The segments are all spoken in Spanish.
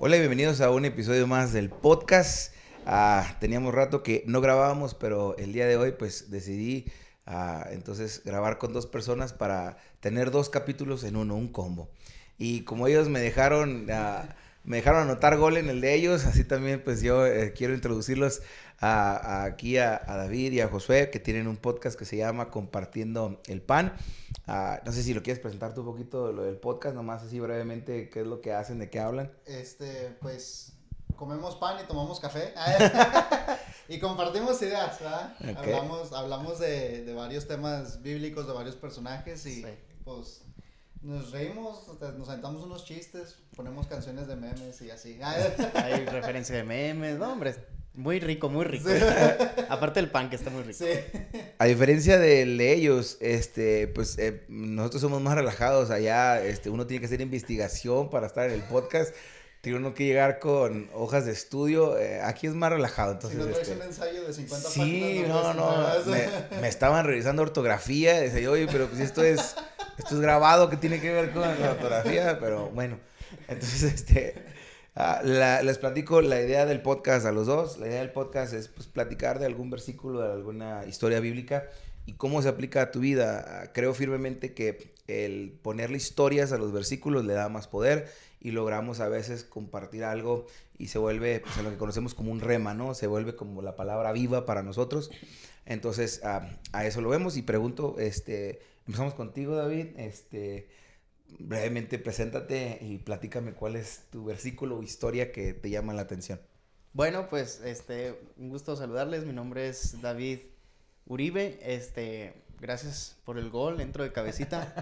Hola y bienvenidos a un episodio más del podcast. Teníamos rato que no grabábamos, pero el día de hoy pues decidí entonces grabar con dos personas para tener dos capítulos en uno, un combo. Y como ellos me dejaron anotar gol en el de ellos, así también pues yo quiero introducirlos aquí a David y a Josué, que tienen un podcast que se llama Compartiendo el Pan. No sé si lo quieres presentar tú un poquito lo del podcast, nomás así brevemente, qué es lo que hacen, de qué hablan. Pues comemos pan y tomamos café y compartimos ideas, ¿verdad? Okay. Hablamos de varios temas bíblicos, de varios personajes y pues nos reímos, nos aventamos unos chistes, ponemos canciones de memes y así. Hay referencia de memes, no hombre, muy rico, muy rico. Sí. Aparte del pan que está muy rico. Sí. A diferencia de ellos, pues nosotros somos más relajados. Allá uno tiene que hacer investigación para estar en el podcast. Tiene uno que llegar con hojas de estudio. Aquí es más relajado. Entonces, si no traes un ensayo de 50 sí, páginas. No. Me estaban revisando ortografía. Decía yo, oye, pero pues esto es grabado, ¿qué tiene que ver con la ortografía? Pero bueno, entonces les platico la idea del podcast a los dos. La idea del podcast es pues platicar de algún versículo, de alguna historia bíblica y cómo se aplica a tu vida. Creo firmemente que el ponerle historias a los versículos le da más poder y logramos a veces compartir algo y se vuelve pues, en lo que conocemos como un rema, ¿no? Se vuelve como la palabra viva para nosotros. Entonces a eso lo vemos y pregunto, empezamos contigo, David. Brevemente preséntate y platícame cuál es tu versículo o historia que te llama la atención. Bueno, pues un gusto saludarles. Mi nombre es David Uribe. Gracias por el gol, entro de cabecita.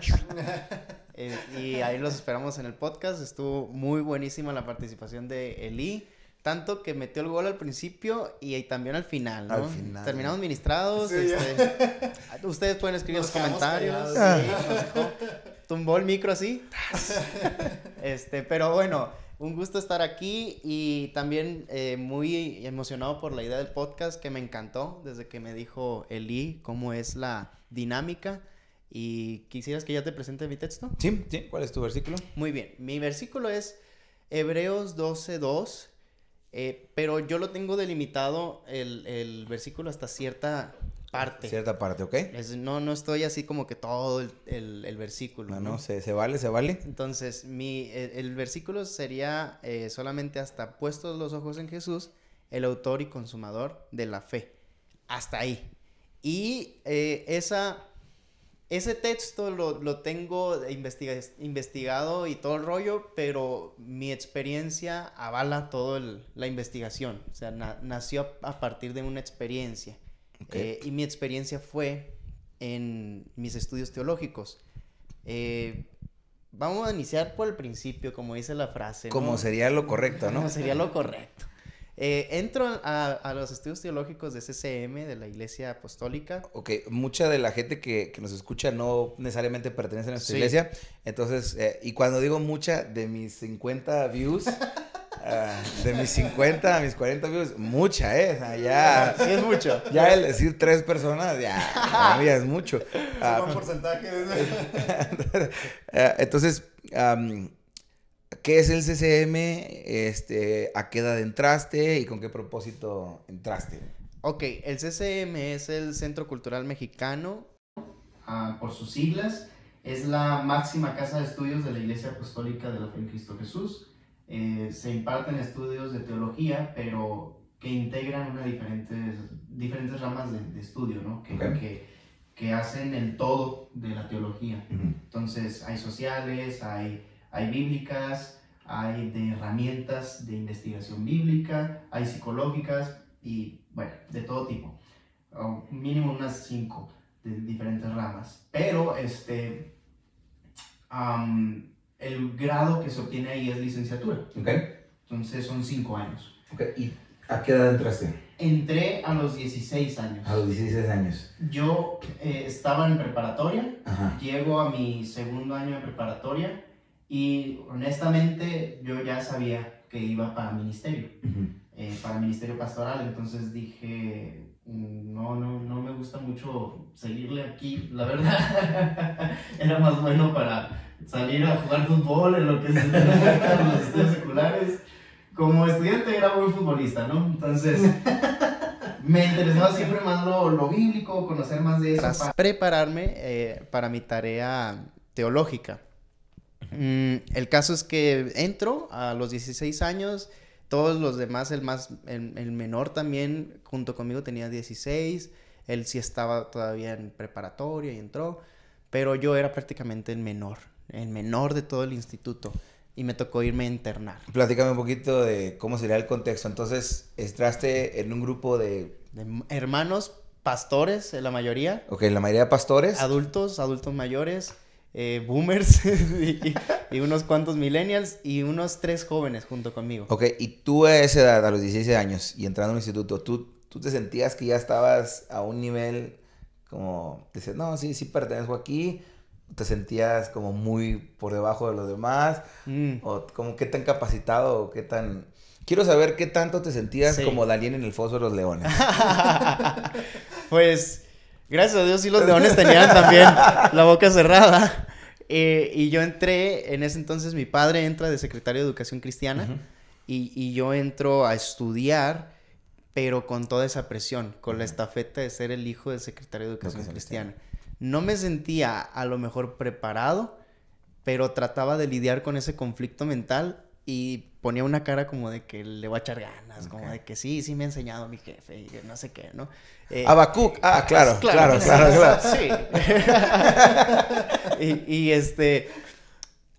Y ahí los esperamos en el podcast. Estuvo muy buenísima la participación de Eli. Tanto que metió el gol al principio y también al final, ¿no? Al final. Terminamos ministrados. Sí, ustedes pueden escribir los comentarios. Sí, tumbó el micro así. Pero bueno, un gusto estar aquí y también muy emocionado por la idea del podcast que me encantó desde que me dijo Eli cómo es la dinámica. ¿Y quisieras que ya te presente mi texto? Sí. ¿Cuál es tu versículo? Muy bien, mi versículo es Hebreos 12:2. Pero yo lo tengo delimitado el versículo hasta cierta parte. Cierta parte, ¿ok? No estoy así como que todo el versículo. No, se vale. Entonces, el versículo sería solamente hasta puestos los ojos en Jesús, el autor y consumador de la fe. Hasta ahí. Y ese texto lo tengo investigado y todo el rollo, pero mi experiencia avala toda la investigación. O sea, nació a partir de una experiencia. Okay. Y mi experiencia fue en mis estudios teológicos. Vamos a iniciar por el principio, como dice la frase, ¿no? Como sería lo correcto, ¿no? Como sería lo correcto. Entro a los estudios teológicos de CCM, de la Iglesia Apostólica. Ok, mucha de la gente que nos escucha no necesariamente pertenece a nuestra iglesia. Entonces, y cuando digo mucha, de mis 50 views, de mis 50 a mis 40 views, mucha, o sea, ya. Sí, es mucho. Ya el decir 3 personas, ya es mucho. Es un buen porcentaje. Entonces, ¿qué es el CCM? ¿A qué edad entraste y con qué propósito entraste? Ok, el CCM es el Centro Cultural Mexicano. Por sus siglas, es la máxima casa de estudios de la Iglesia Apostólica de la Fe en Cristo Jesús. Se imparten estudios de teología, pero que integran diferentes ramas de estudio, ¿no? Que hacen el todo de la teología. Uh-huh. Entonces, hay sociales, hay bíblicas, hay de herramientas de investigación bíblica, hay psicológicas y, bueno, de todo tipo. Mínimo unas 5 de diferentes ramas. Pero, el grado que se obtiene ahí es licenciatura. Okay. Entonces, son 5 años. Okay. ¿Y a qué edad entraste? Entré a los 16 años. A los 16 años. Yo estaba en preparatoria. Ajá. Llego a mi segundo año de preparatoria y honestamente yo ya sabía que iba para ministerio, para ministerio pastoral. Entonces dije, no me gusta mucho seguirle aquí, la verdad. Era más bueno para salir a jugar fútbol en lo que se los estudios seculares. como estudiante era muy futbolista, ¿no? Entonces, me interesaba siempre más lo bíblico, conocer más de eso. Para prepararme para mi tarea teológica. El caso es que entro a los 16 años, todos los demás, el menor también, junto conmigo tenía 16, él sí estaba todavía en preparatoria y entró, pero yo era prácticamente el menor de todo el instituto. Y me tocó irme a internar. Platícame un poquito de cómo sería el contexto. Entonces, entraste en un grupo de hermanos pastores, la mayoría. Ok, la mayoría de pastores. Adultos mayores, boomers y unos cuantos millennials y unos 3 jóvenes junto conmigo. Ok, y tú a esa edad, a los 16 años, y entrando a un instituto, ¿tú te sentías que ya estabas a un nivel como, dices, no, sí pertenezco aquí? ¿Te sentías como muy por debajo de los demás? ¿O como qué tan capacitado o qué tan...? Quiero saber qué tanto te sentías como Daniel en el Foso de los Leones. Pues, gracias a Dios sí los leones tenían también la boca cerrada. Y yo entré, en ese entonces mi padre entra de secretario de Educación Cristiana. Uh-huh. y yo entro a estudiar, pero con toda esa presión, con la estafeta de ser el hijo del secretario de Educación Cristiana. No me sentía a lo mejor preparado, pero trataba de lidiar con ese conflicto mental y ponía una cara como de que le voy a echar ganas, como de que sí me ha enseñado mi jefe y no sé qué, ¿no? Habacuc, claro. Sí.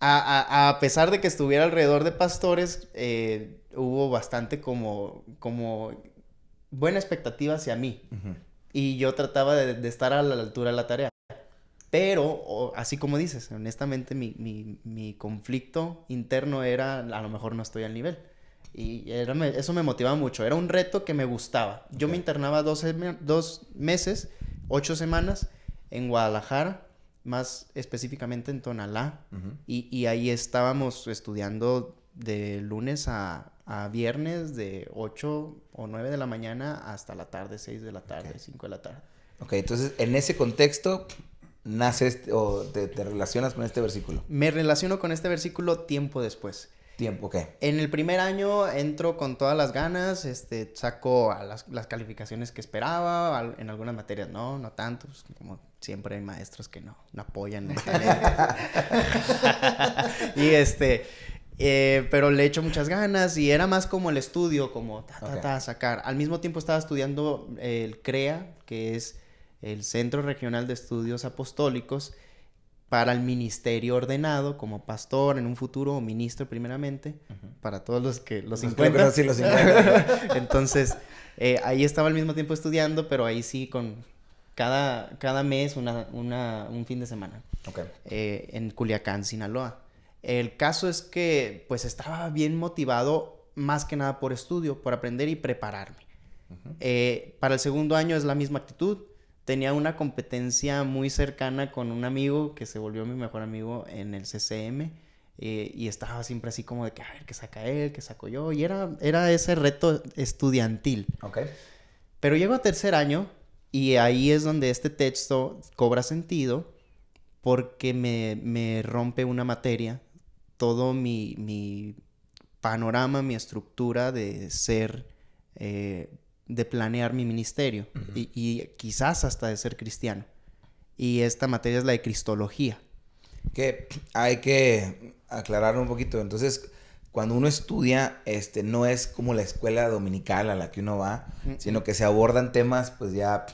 A pesar de que estuviera alrededor de pastores, hubo bastante como buena expectativa hacia mí. Uh-huh. Y yo trataba de estar a la altura de la tarea. Pero, así como dices, honestamente mi conflicto interno era, a lo mejor no estoy al nivel. Y eso me motivaba mucho. Era un reto que me gustaba. Yo me internaba 2 meses, 8 semanas en Guadalajara, más específicamente en Tonalá. Uh-huh. Y ahí estábamos estudiando de lunes a viernes de 8 o 9 de la mañana hasta la tarde, 6 de la tarde, 5 de la tarde. Ok, entonces en ese contexto naces o te relacionas con este versículo. Me relaciono con este versículo tiempo después. Tiempo, ok. En el primer año entro con todas las ganas, saco a las calificaciones que esperaba, en algunas materias no tanto, pues, como siempre hay maestros que no apoyan el talento. Pero le echo muchas ganas y era más como el estudio, como sacar. Al mismo tiempo estaba estudiando el CREA, que es el Centro Regional de Estudios Apostólicos, para el ministerio ordenado como pastor en un futuro, o ministro primeramente, uh-huh. Para todos los que los 50. Sí, los 50. Entonces, ahí estaba al mismo tiempo estudiando, pero ahí sí con cada mes un fin de semana. Okay. En Culiacán, Sinaloa. El caso es que pues estaba bien motivado más que nada por estudio, por aprender y prepararme. Uh-huh. Para el segundo año es la misma actitud. Tenía una competencia muy cercana con un amigo que se volvió mi mejor amigo en el CCM. Y estaba siempre así como de que a ver qué saca él, qué saco yo. Y era ese reto estudiantil. Okay. Pero llego a tercer año y ahí es donde este texto cobra sentido porque me rompe una materia. Todo mi panorama, mi estructura de ser, de planear mi ministerio. Uh-huh. y quizás hasta de ser cristiano. Y esta materia es la de Cristología. Que hay que aclarar un poquito. Entonces, cuando uno estudia, no es como la escuela dominical a la que uno va, uh-huh. sino que se abordan temas pues ya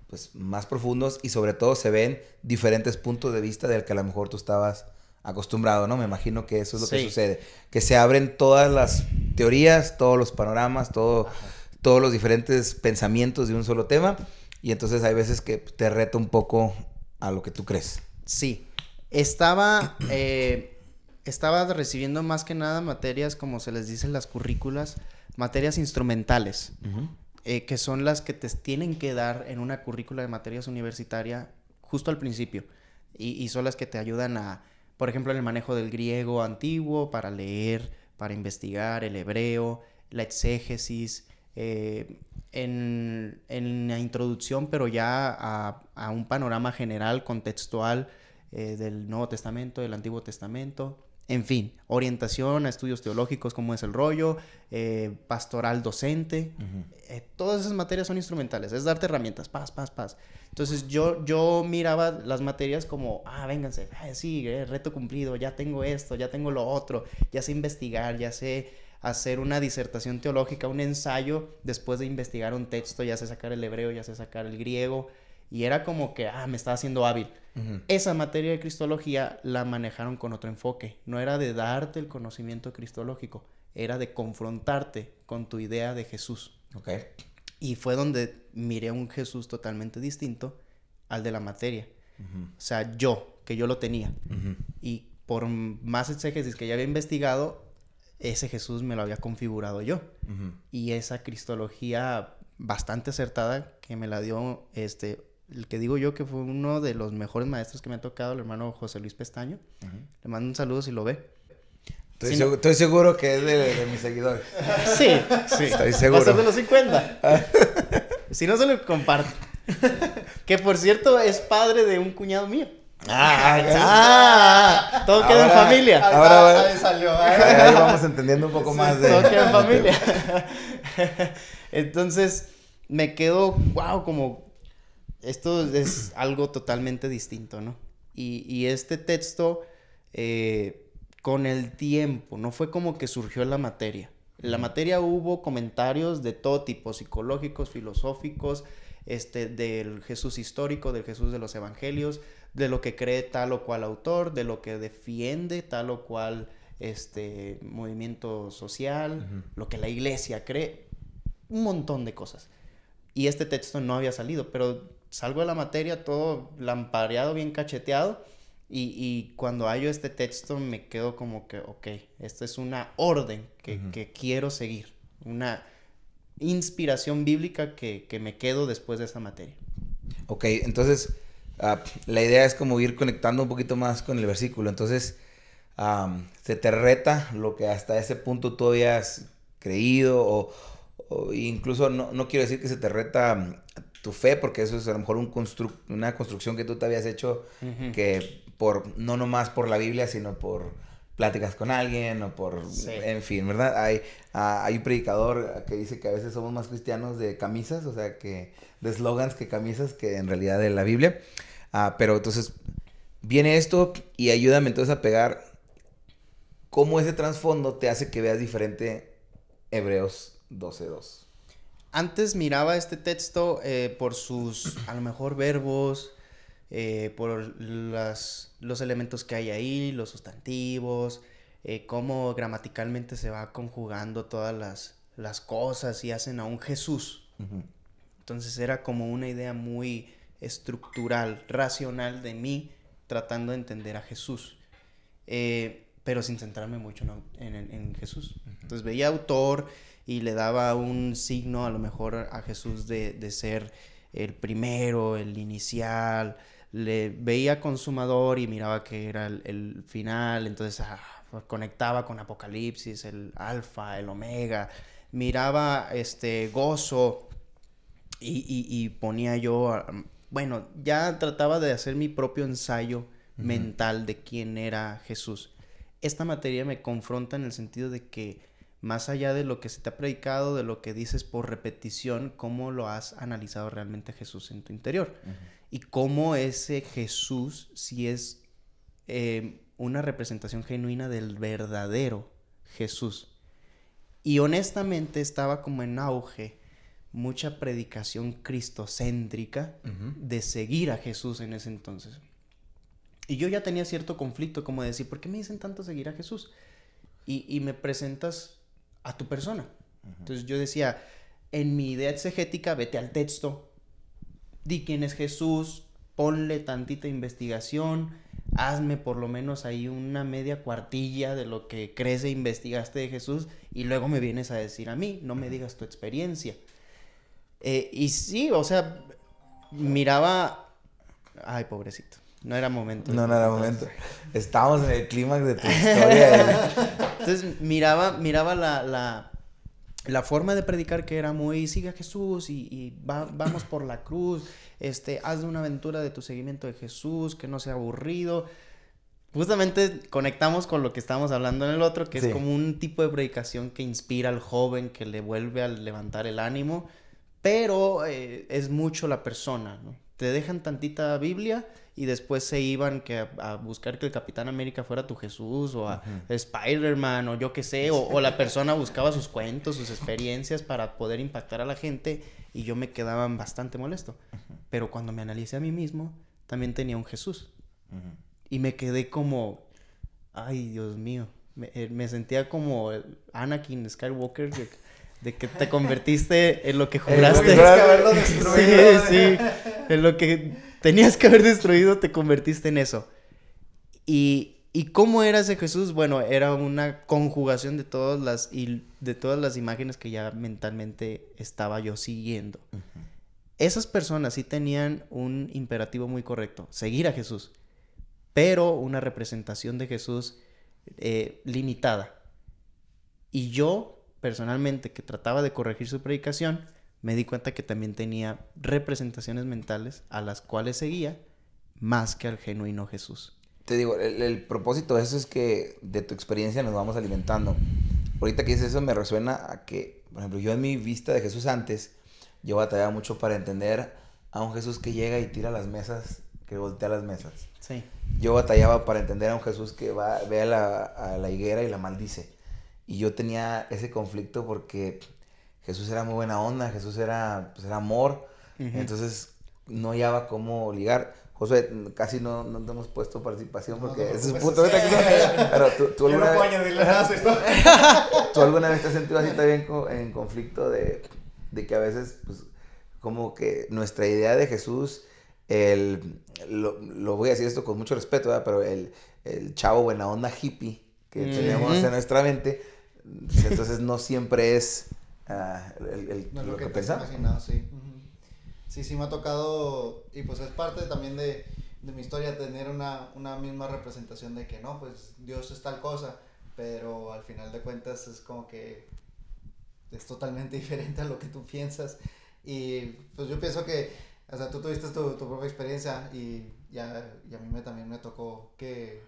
pues, más profundos y sobre todo se ven diferentes puntos de vista del que a lo mejor tú estabas acostumbrado, ¿no? Me imagino que eso es lo que sucede. Que se abren todas las teorías, todos los panoramas, todos los diferentes pensamientos de un solo tema. Y entonces hay veces que te reta un poco a lo que tú crees. Sí. Estaba recibiendo más que nada materias, como se les dice en las currículas, materias instrumentales. Uh-huh. Que son las que te tienen que dar en una currícula de materias universitaria justo al principio. Y son las que te ayudan a... Por ejemplo, en el manejo del griego antiguo, para leer, para investigar, el hebreo, la exégesis, en la introducción, pero ya a un panorama general, contextual, del Nuevo Testamento, del Antiguo Testamento, En fin, orientación a estudios teológicos, cómo es el rollo, pastoral docente. Todas esas materias son instrumentales, es darte herramientas, paz. Entonces yo miraba las materias como, vénganse, sí, reto cumplido, ya tengo esto, ya tengo lo otro, ya sé investigar, ya sé hacer una disertación teológica, un ensayo, después de investigar un texto, ya sé sacar el hebreo, ya sé sacar el griego, y era como que, me estaba haciendo hábil. Esa materia de cristología la manejaron con otro enfoque, no era de darte el conocimiento cristológico, era de confrontarte con tu idea de Jesús. Okay. Y fue donde miré un Jesús totalmente distinto al de la materia. O sea, que yo lo tenía. Y por más exégesis que ya había investigado, ese Jesús me lo había configurado yo. Y esa cristología bastante acertada que me la dio, el que digo yo que fue uno de los mejores maestros que me ha tocado, el hermano José Luis Pestaño. Le mando un saludo si lo ve. Estoy seguro que es de mis seguidores. Sí. Estoy seguro. Va a ser de los 50. Si no, se lo comparto. Que por cierto, es padre de un cuñado mío. Todo queda en familia. Ahí salió. Ahí vamos entendiendo un poco más de... Todo queda en familia. Entonces, me quedo, como... Esto es algo totalmente distinto, ¿no? Y este texto... con el tiempo, no fue como que surgió en la materia. En la materia hubo comentarios de todo tipo, psicológicos, filosóficos, del Jesús histórico, del Jesús de los evangelios, de lo que cree tal o cual autor, de lo que defiende tal o cual movimiento social, lo que la iglesia cree, un montón de cosas. Y este texto no había salido, pero salgo de la materia todo lampareado, bien cacheteado. Y cuando hallo este texto me quedo como que, esta es una orden que quiero seguir, una inspiración bíblica que me quedo después de esa materia. Ok, entonces la idea es como ir conectando un poquito más con el versículo. Entonces se te reta lo que hasta ese punto tú habías creído o incluso no quiero decir que se te reta tu fe, porque eso es a lo mejor una construcción que tú te habías hecho que no nomás por la Biblia, sino por pláticas con alguien o por... Sí. En fin, ¿verdad? Hay un predicador que dice que a veces somos más cristianos de camisas, o sea, que de eslogans que camisas, que en realidad de la Biblia. Pero entonces viene esto y ayúdame entonces a pegar cómo ese trasfondo te hace que veas diferente Hebreos 12:2. Antes miraba este texto por sus, a lo mejor, verbos, por los elementos que hay ahí, los sustantivos, cómo gramaticalmente se va conjugando todas las cosas y hacen a un Jesús. Entonces era como una idea muy estructural, racional de mí, tratando de entender a Jesús, pero sin centrarme mucho en Jesús. Entonces veía autor y le daba un signo a lo mejor a Jesús de ser el primero, el inicial. Le veía consumador y miraba que era el final. Entonces conectaba con Apocalipsis, el alfa, el omega. Miraba gozo y ponía yo... Bueno, ya trataba de hacer mi propio ensayo mental de quién era Jesús. Esta materia me confronta en el sentido de que más allá de lo que se te ha predicado, de lo que dices por repetición, cómo lo has analizado realmente Jesús en tu interior. Y cómo ese Jesús sí es una representación genuina del verdadero Jesús. Y honestamente estaba como en auge mucha predicación cristocéntrica de seguir a Jesús en ese entonces. Y yo ya tenía cierto conflicto como de decir, ¿por qué me dicen tanto seguir a Jesús? Y me presentas a tu persona. Entonces yo decía, en mi idea exegética, vete al texto, di quién es Jesús, ponle tantita investigación, hazme por lo menos ahí una media cuartilla de lo que crees e investigaste de Jesús y luego me vienes a decir a mí, no me digas tu experiencia. Y sí, o sea, miraba... Ay, pobrecito. No era momento. No era momento. Estábamos en el clímax de tu historia. Entonces miraba la forma de predicar que era muy, sigue a Jesús y vamos por la cruz, haz de una aventura de tu seguimiento de Jesús, que no sea aburrido. justamente conectamos con lo que estábamos hablando en el otro, que Sí. es como un tipo de predicación que inspira al joven, que le vuelve a levantar el ánimo, pero es mucho la persona, ¿no? Te dejan tantita Biblia y después se iban a buscar que el Capitán América fuera tu Jesús o a Spider-Man o yo qué sé, o la persona buscaba sus cuentos, sus experiencias para poder impactar a la gente y yo me quedaba bastante molesto. Pero cuando me analicé a mí mismo, también tenía un Jesús. Y me quedé como, ay, Dios mío. Me sentía como Anakin Skywalker de que te convertiste en lo que juraste. Tienes que haberlo destruido. Sí. En lo que tenías que haber destruido, te convertiste en eso. ¿Y cómo era ese Jesús? Bueno, era una conjugación de todas las imágenes que ya mentalmente estaba yo siguiendo. Esas personas sí tenían un imperativo muy correcto, seguir a Jesús, pero una representación de Jesús limitada. Y yo, personalmente, que trataba de corregir su predicación, me di cuenta que también tenía representaciones mentales a las cuales seguía más que al genuino Jesús. Te digo, el propósito de eso es que de tu experiencia nos vamos alimentando. Ahorita que dices eso me resuena a que, por ejemplo, yo en mi vista de Jesús antes, yo batallaba mucho para entender a un Jesús que llega y tira las mesas, que voltea las mesas. Sí. Yo batallaba para entender a un Jesús que ve a la higuera y la maldice. Y yo tenía ese conflicto porque Jesús era muy buena onda, Jesús era amor. Entonces no hallaba cómo ligar. Josué, casi no te hemos puesto participación porque ese es un punto. Pero tú Yo no puedo añadirle nada a esto. ¿Tú alguna vez te has sentido así también en conflicto de que a veces, pues, como que nuestra idea de Jesús, lo voy a decir esto con mucho respeto, ¿verdad? Pero el chavo buena onda hippie que tenemos en nuestra mente, entonces no siempre es No es lo que te has pensamos. imaginado, sí. Sí, me ha tocado, y pues es parte también de mi historia tener una misma representación de que no, pues Dios es tal cosa, pero al final de cuentas es como que es totalmente diferente a lo que tú piensas. Y pues yo pienso que, o sea, tú tuviste tu propia experiencia y a mí también me tocó que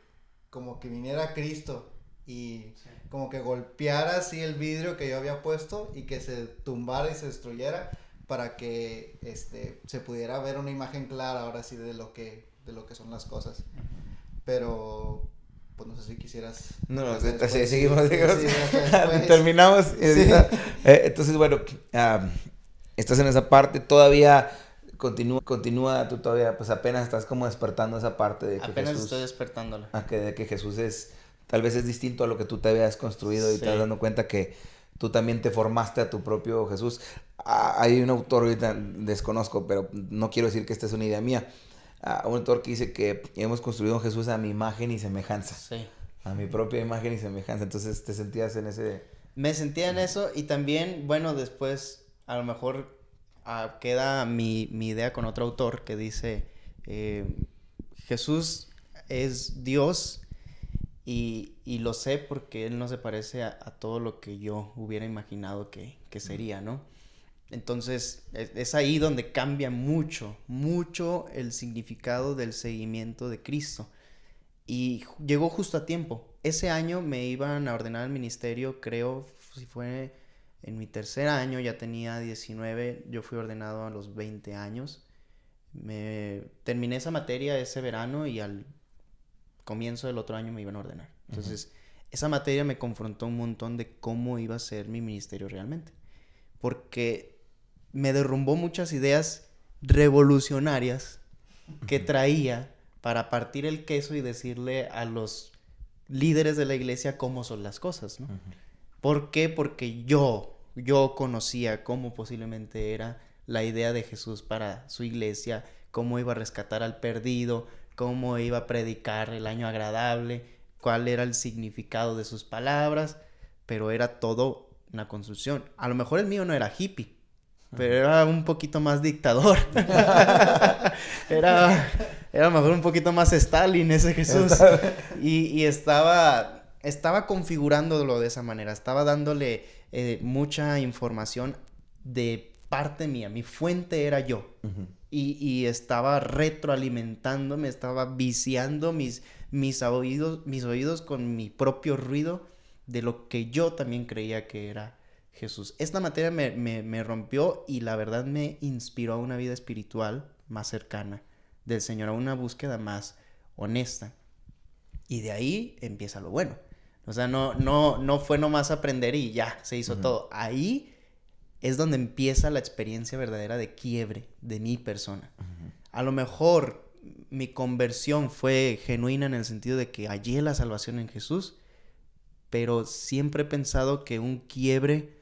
como que viniera Cristo y como que golpeara así el vidrio que yo había puesto y que se tumbara y se destruyera para que se pudiera ver una imagen clara ahora sí de lo que son las cosas. Pero pues no sé si quisieras. No, después, seguimos. sí, después. Terminamos. Sí. Entonces, bueno, estás en esa parte, todavía continúa, tú todavía, pues apenas estás como despertando esa parte de que apenas Jesús, estoy despertándola. de que Jesús tal vez es distinto a lo que tú te habías construido y te das dando cuenta que tú también te formaste a tu propio Jesús. Hay un autor, ahorita desconozco, pero no quiero decir que esta es una idea mía. Un autor que dice que hemos construido un Jesús a mi imagen y semejanza. Sí. A mi propia imagen y semejanza. Entonces, ¿te sentías en ese...? Me sentía en eso y también, bueno, después a lo mejor queda mi idea con otro autor que dice Jesús es Dios y lo sé porque Él no se parece a todo lo que yo hubiera imaginado que sería, ¿no? Entonces es ahí donde cambia mucho el significado del seguimiento de Cristo. Y llegó justo a tiempo. Ese año me iban a ordenar al ministerio, creo, si fue en mi tercer año, ya tenía 19, yo fui ordenado a los 20 años. Terminé esa materia ese verano y al comienzo del otro año me iban a ordenar. Entonces, esa materia me confrontó un montón de cómo iba a ser mi ministerio realmente. Porque me derrumbó muchas ideas revolucionarias que traía para partir el queso y decirle a los líderes de la iglesia cómo son las cosas, ¿no? ¿Por qué? Porque yo conocía cómo posiblemente era la idea de Jesús para su iglesia, cómo iba a rescatar al perdido, cómo iba a predicar el año agradable, cuál era el significado de sus palabras, pero era todo una construcción. A lo mejor el mío no era hippie, pero era un poquito más dictador. Era a lo mejor un poquito más Stalin ese Jesús. Y estaba configurándolo de esa manera. Estaba dándole mucha información de parte mía. Mi fuente era yo. Y estaba retroalimentándome, estaba viciando mis mis oídos con mi propio ruido de lo que yo también creía que era Jesús. Esta materia me rompió y la verdad me inspiró a una vida espiritual más cercana del Señor, a una búsqueda más honesta. Y de ahí empieza lo bueno. O sea, no fue nomás aprender y ya, se hizo todo. Ahí es donde empieza la experiencia verdadera de quiebre de mi persona. A lo mejor mi conversión fue genuina en el sentido de que hallé la salvación en Jesús, pero siempre he pensado que un quiebre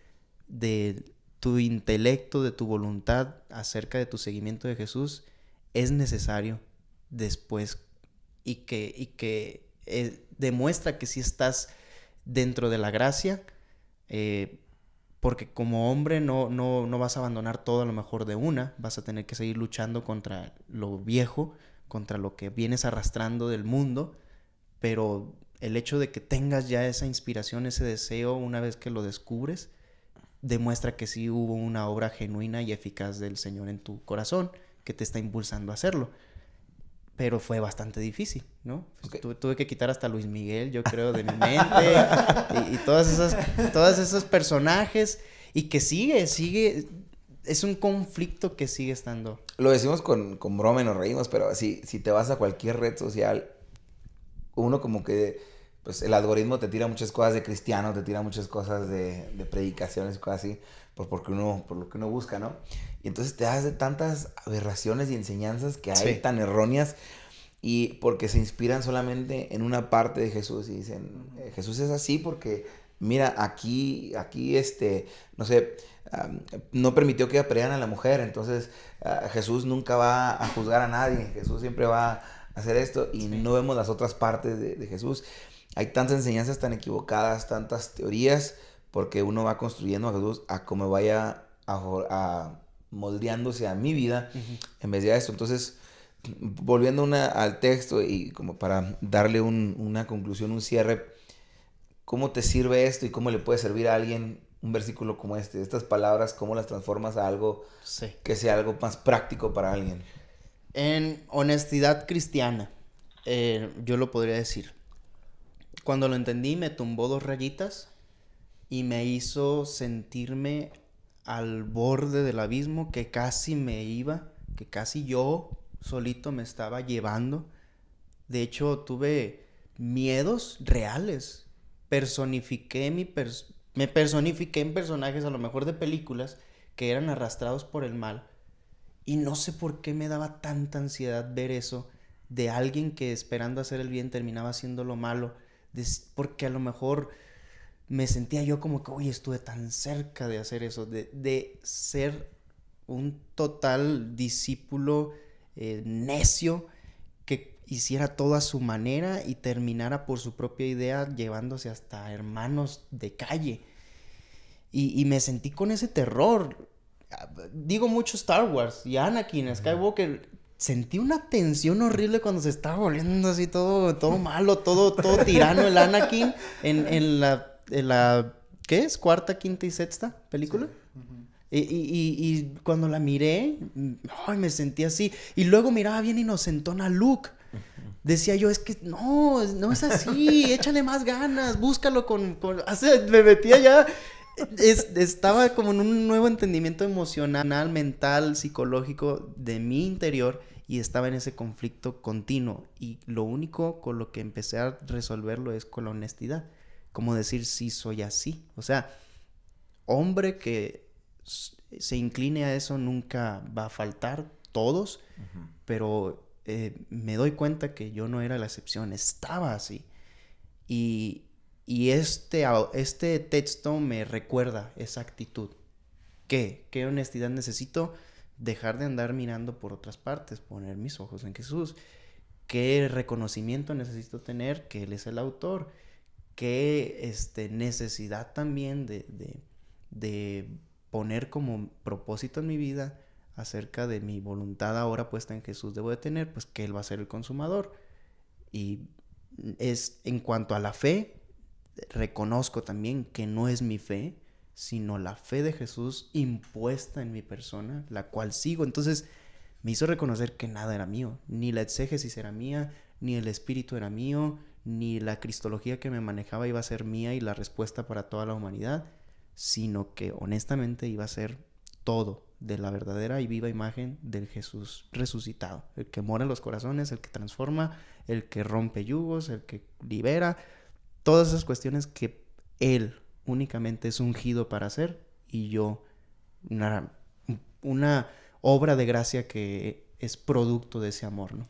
de tu intelecto, de tu voluntad acerca de tu seguimiento de Jesús es necesario después y que demuestra que sí estás dentro de la gracia, porque como hombre no vas a abandonar todo a lo mejor de una, vas a tener que seguir luchando contra lo viejo, contra lo que vienes arrastrando del mundo, pero el hecho de que tengas ya esa inspiración, ese deseo, una vez que lo descubres, demuestra que sí hubo una obra genuina y eficaz del Señor en tu corazón, que te está impulsando a hacerlo. Pero fue bastante difícil, ¿no? Okay. Tuve que quitar hasta Luis Miguel, yo creo, de mi mente. y todos esos personajes. Y que sigue. Es un conflicto que sigue estando. Lo decimos con broma y nos reímos, pero si te vas a cualquier red social, uno como que, pues el algoritmo te tira muchas cosas de cristiano, te tira muchas cosas de predicaciones y cosas así, por lo que uno busca, ¿no? Y entonces te das de tantas aberraciones y enseñanzas que hay tan erróneas, y porque se inspiran solamente en una parte de Jesús y dicen, Jesús es así porque, mira, aquí, no sé, no permitió que apedrearan a la mujer, entonces Jesús nunca va a juzgar a nadie, Jesús siempre va a hacer esto, y no vemos las otras partes de Jesús. Hay tantas enseñanzas tan equivocadas, tantas teorías, porque uno va construyendo a Jesús a como vaya a moldeándose a mi vida, en vez de esto. Entonces, volviendo al texto y como para darle una conclusión, un cierre, ¿cómo te sirve esto y cómo le puede servir a alguien un versículo como este? Estas palabras, ¿cómo las transformas a algo que sea algo más práctico para alguien? En honestidad cristiana, yo lo podría decir. Cuando lo entendí, me tumbó 2 rayitas y me hizo sentirme al borde del abismo, que casi que casi yo solito me estaba llevando. De hecho, tuve miedos reales. Me personifiqué en personajes a lo mejor de películas que eran arrastrados por el mal. Y no sé por qué me daba tanta ansiedad ver eso de alguien que esperando hacer el bien terminaba haciendo lo malo. Porque a lo mejor me sentía yo como que, oye, estuve tan cerca de hacer eso, de ser un total discípulo necio que hiciera todo a su manera y terminara por su propia idea llevándose hasta hermanos de calle. Y me sentí con ese terror. Digo mucho Star Wars y Anakin, Skywalker. Sentí una tensión horrible cuando se estaba volviendo así todo malo, todo tirano el Anakin en la ¿qué es? ¿4ª, 5ª y 6ª película? Sí. Y cuando la miré, ay, me sentí así. Y luego miraba bien inocentón a Luke. Decía yo, es que no es así, échale más ganas, búscalo o sea, me metía ya. Estaba como en un nuevo entendimiento emocional, mental, psicológico de mi interior, y estaba en ese conflicto continuo, y lo único con lo que empecé a resolverlo es con la honestidad, como decir sí soy así, o sea, hombre que se incline a eso nunca va a faltar, todos, pero me doy cuenta que yo no era la excepción, estaba así, y este texto me recuerda esa actitud. ¿Qué honestidad necesito? Dejar de andar mirando por otras partes, poner mis ojos en Jesús. ¿Qué reconocimiento necesito tener? Que Él es el autor. ¿Qué necesidad también de poner como propósito en mi vida acerca de mi voluntad ahora puesta en Jesús debo de tener? Pues que Él va a ser el consumador. Y es en cuanto a la fe, reconozco también que no es mi fe, sino la fe de Jesús impuesta en mi persona, la cual sigo. Entonces me hizo reconocer que nada era mío, ni la exégesis era mía, ni el espíritu era mío, ni la cristología que me manejaba iba a ser mía y la respuesta para toda la humanidad, sino que honestamente iba a ser todo de la verdadera y viva imagen del Jesús resucitado, el que mora en los corazones, el que transforma, el que rompe yugos, el que libera, todas esas cuestiones que Él únicamente es ungido para hacer, y yo una obra de gracia que es producto de ese amor, ¿no?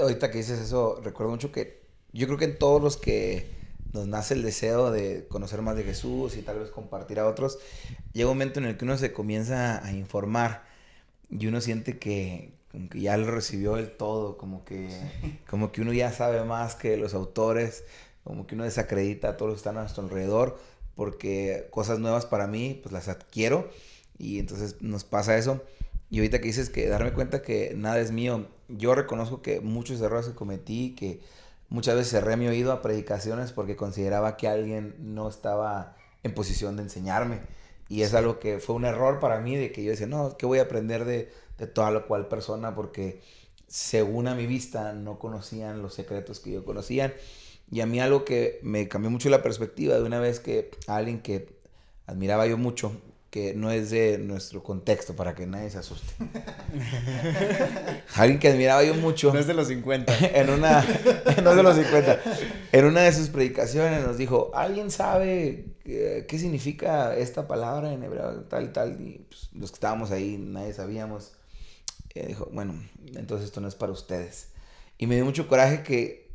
Ahorita que dices eso, recuerdo mucho que yo creo que en todos los que nos nace el deseo de conocer más de Jesús y tal vez compartir a otros, llega un momento en el que uno se comienza a informar y uno siente que como que ya lo recibió del todo, como que uno ya sabe más que los autores, como que uno desacredita a todos los que están a nuestro alrededor, porque cosas nuevas para mí pues las adquiero, y entonces nos pasa eso. Y ahorita que dices que darme cuenta que nada es mío, yo reconozco que muchos errores que cometí, que muchas veces cerré mi oído a predicaciones porque consideraba que alguien no estaba en posición de enseñarme. Y es algo que fue un error para mí, de que yo decía, no, ¿qué voy a aprender de toda la cual persona? Porque según a mi vista no conocían los secretos que yo conocía. Y a mí algo que me cambió mucho la perspectiva de una vez que a alguien que admiraba yo mucho, que no es de nuestro contexto, para que nadie se asuste. Alguien que admiraba yo mucho. No es de los 50. No es de los 50. En una de sus predicaciones nos dijo, ¿alguien sabe qué significa esta palabra en hebreo? Tal y tal. Y pues, los que estábamos ahí, nadie sabíamos. Dijo, bueno, entonces esto no es para ustedes. Y me dio mucho coraje que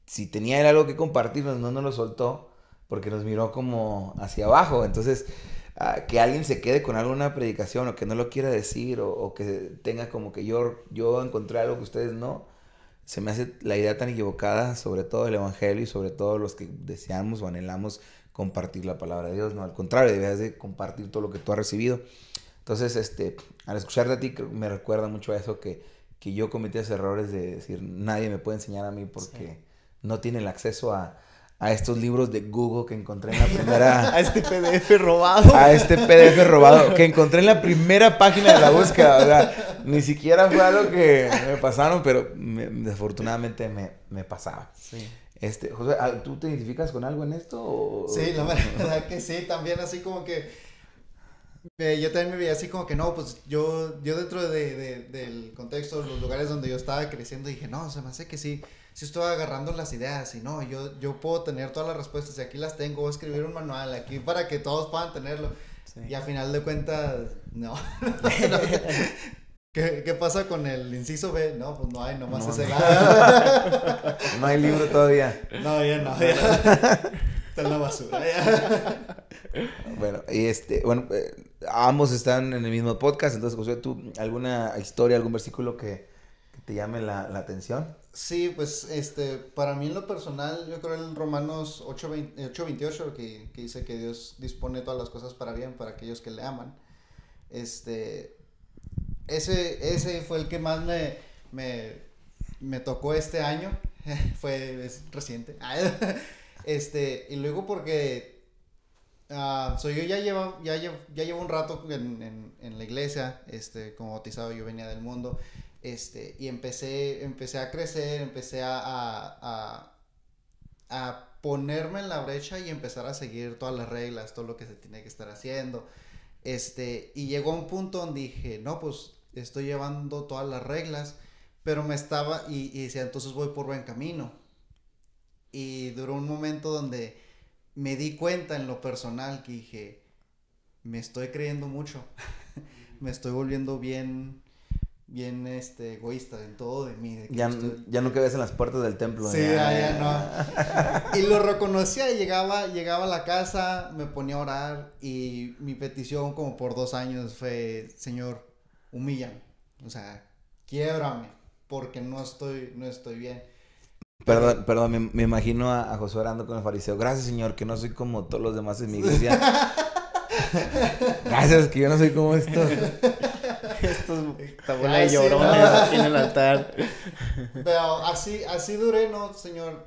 si tenía él algo que compartirnos, no nos lo soltó, porque nos miró como hacia abajo. Entonces, que alguien se quede con alguna predicación o que no lo quiera decir, o que tenga como que yo encontré algo que ustedes no, se me hace la idea tan equivocada, sobre todo el evangelio y sobre todo los que deseamos o anhelamos compartir la palabra de Dios. No, al contrario, debes de compartir todo lo que tú has recibido. Entonces, al escucharte a ti, me recuerda mucho a eso, que yo cometí esos errores de decir, nadie me puede enseñar a mí porque no tiene el acceso a estos libros de Google que encontré en la primera... A este PDF robado. A este PDF robado que encontré en la primera página de la búsqueda. O sea, ni siquiera fue algo que me pasaron, pero desafortunadamente me pasaba. Sí. José, ¿tú te identificas con algo en esto? Sí, la verdad que sí, también así como que... yo también me veía así como que no, pues yo dentro del contexto, los lugares donde yo estaba creciendo, dije, no, se me hace que sí estoy agarrando las ideas y no, yo puedo tener todas las respuestas y aquí las tengo, voy a escribir un manual aquí para que todos puedan tenerlo. Sí. Y a final de cuentas, no. ¿Qué pasa con el inciso B? No, pues no hay, nomás ese lado. No hay libro todavía. No, ya no. Está en la basura. Bueno, y ambos están en el mismo podcast, entonces, José, ¿tú alguna historia, algún versículo que te llame la atención? Sí, pues, para mí en lo personal, yo creo en Romanos 8:28, que dice que Dios dispone todas las cosas para bien para aquellos que le aman. Ese fue el que más me tocó este año, es reciente. Y luego porque, yo ya llevo un rato en la iglesia, como bautizado, yo venía del mundo. Y empecé a crecer, empecé a ponerme en la brecha y empezar a seguir todas las reglas, todo lo que se tiene que estar haciendo. Y llegó a un punto donde dije, no, pues estoy llevando todas las reglas, pero y decía, entonces voy por buen camino. Y duró un momento donde me di cuenta en lo personal que dije, me estoy creyendo mucho, me estoy volviendo bien egoísta en todo de mí. Ya no quedas en las puertas del templo. Sí, ya no. Y lo reconocía, llegaba a la casa, me ponía a orar y mi petición como por 2 años fue, Señor, humíllame, o sea, quiébrame, porque no estoy bien. Perdón, me imagino a Josué orando con el fariseo. Gracias, Señor, que no soy como todos los demás en mi iglesia. Gracias, que yo no soy como estos. Esta bola de llorones aquí en el altar. Pero así duré, no, Señor,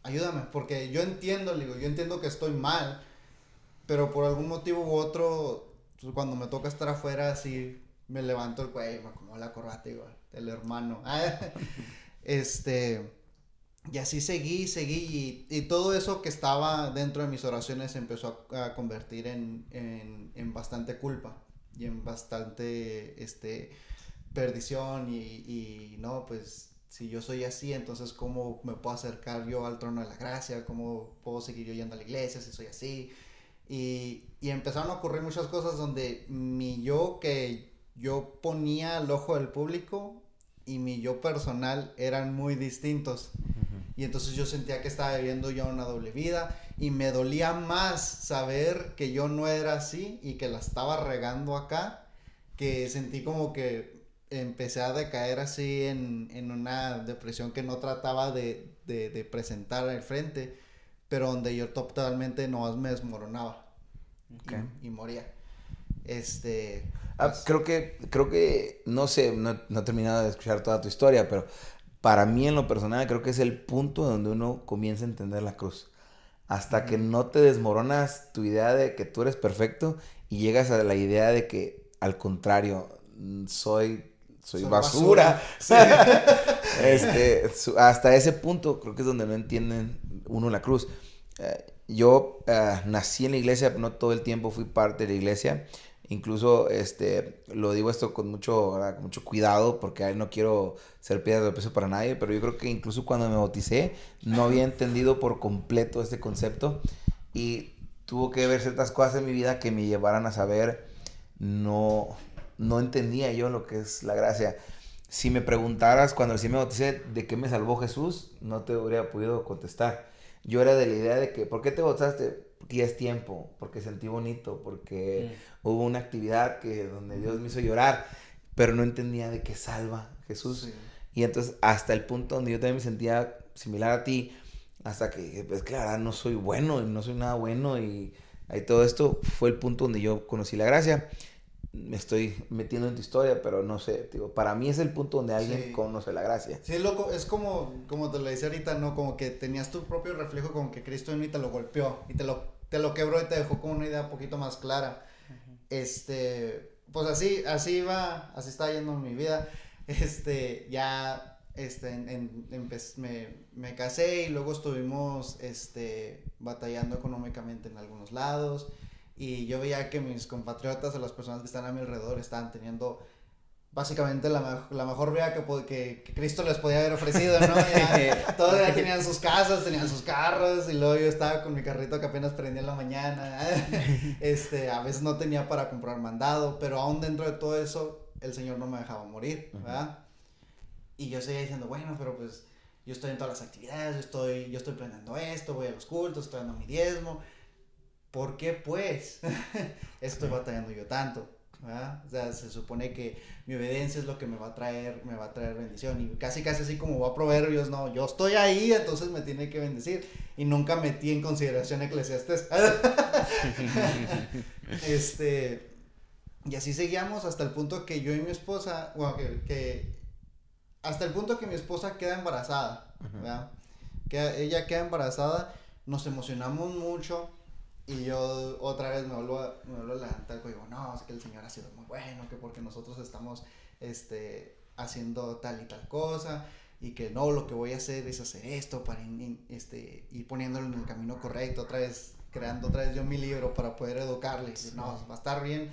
ayúdame, porque yo entiendo que estoy mal, pero por algún motivo u otro, cuando me toca estar afuera, así me levanto el cuello, me acomodo la corbata, igual, el hermano. Y así seguí y todo eso que estaba dentro de mis oraciones se empezó a convertir en bastante culpa y en bastante perdición y no, pues si yo soy así, entonces cómo me puedo acercar yo al trono de la gracia, cómo puedo seguir yo yendo a la iglesia si soy así. Y empezaron a ocurrir muchas cosas donde mi yo que yo ponía al ojo del público y mi yo personal eran muy distintos. Y entonces yo sentía que estaba viviendo yo una doble vida y me dolía más saber que yo no era así y que la estaba regando acá, que sentí como que empecé a decaer así en una depresión que no trataba de presentar al frente, pero donde yo totalmente nomás me desmoronaba y moría. Pues, creo que, no sé, no he terminado de escuchar toda tu historia, pero para mí en lo personal creo que es el punto donde uno comienza a entender la cruz. Hasta que no te desmoronas tu idea de que tú eres perfecto y llegas a la idea de que al contrario, soy basura. Sí. Hasta ese punto creo que es donde no entienden uno la cruz. Yo nací en la iglesia, no todo el tiempo fui parte de la iglesia. Incluso lo digo esto con mucho cuidado porque no quiero ser piedra de peso para nadie, pero yo creo que incluso cuando me bauticé no había entendido por completo este concepto y tuvo que ver ciertas cosas en mi vida que me llevaran a saber, no entendía yo lo que es la gracia. Si me preguntaras cuando recién me bauticé de qué me salvó Jesús, no te habría podido contestar. Yo era de la idea de que, ¿por qué te bautizaste? Porque ya es tiempo, porque sentí bonito, porque hubo una actividad donde Dios me hizo llorar, pero no entendía de qué salva Jesús. Sí. Y entonces hasta el punto donde yo también me sentía similar a ti, hasta que, pues claro, no soy bueno, no soy nada bueno y ahí todo esto fue el punto donde yo conocí la gracia. Me estoy metiendo en tu historia, pero no sé, tío, para mí es el punto donde alguien conoce la gracia. Sí, loco, es como te lo decía ahorita, ¿no? Como que tenías tu propio reflejo, como que Cristo en mí te lo golpeó y te lo quebró y te dejó con una idea un poquito más clara. Pues así iba, así estaba yendo en mi vida. Ya, me casé y luego estuvimos, batallando económicamente en algunos lados. Y yo veía que mis compatriotas o las personas que están a mi alrededor estaban teniendo básicamente la mejor vida que Cristo les podía haber ofrecido, ¿no? Ya, todos ya tenían sus casas, tenían sus carros y luego yo estaba con mi carrito que apenas prendía en la mañana. A veces no tenía para comprar mandado, pero aún dentro de todo eso el Señor no me dejaba morir, ¿verdad? Y yo seguía diciendo, bueno, pero pues yo estoy en todas las actividades, yo estoy planeando esto, voy a los cultos, estoy dando mi diezmo. ¿Por qué pues estoy batallando yo tanto? ¿Verdad? O sea, se supone que mi obediencia es lo que me va a traer bendición y casi así como va a Proverbios, no, yo estoy ahí, entonces me tiene que bendecir y nunca metí en consideración Eclesiastés. Y así seguíamos hasta el punto que yo y mi esposa, bueno, hasta el punto que mi esposa queda embarazada, ¿verdad? Que ella queda embarazada, nos emocionamos mucho. Y yo otra vez me vuelvo a levantar y digo, no, es que el Señor ha sido muy bueno, que porque nosotros estamos haciendo tal y tal cosa, y que no, lo que voy a hacer es hacer esto para ir poniéndolo en el camino correcto, creando otra vez yo mi libro para poder educarle. Y decir, no, va a estar bien,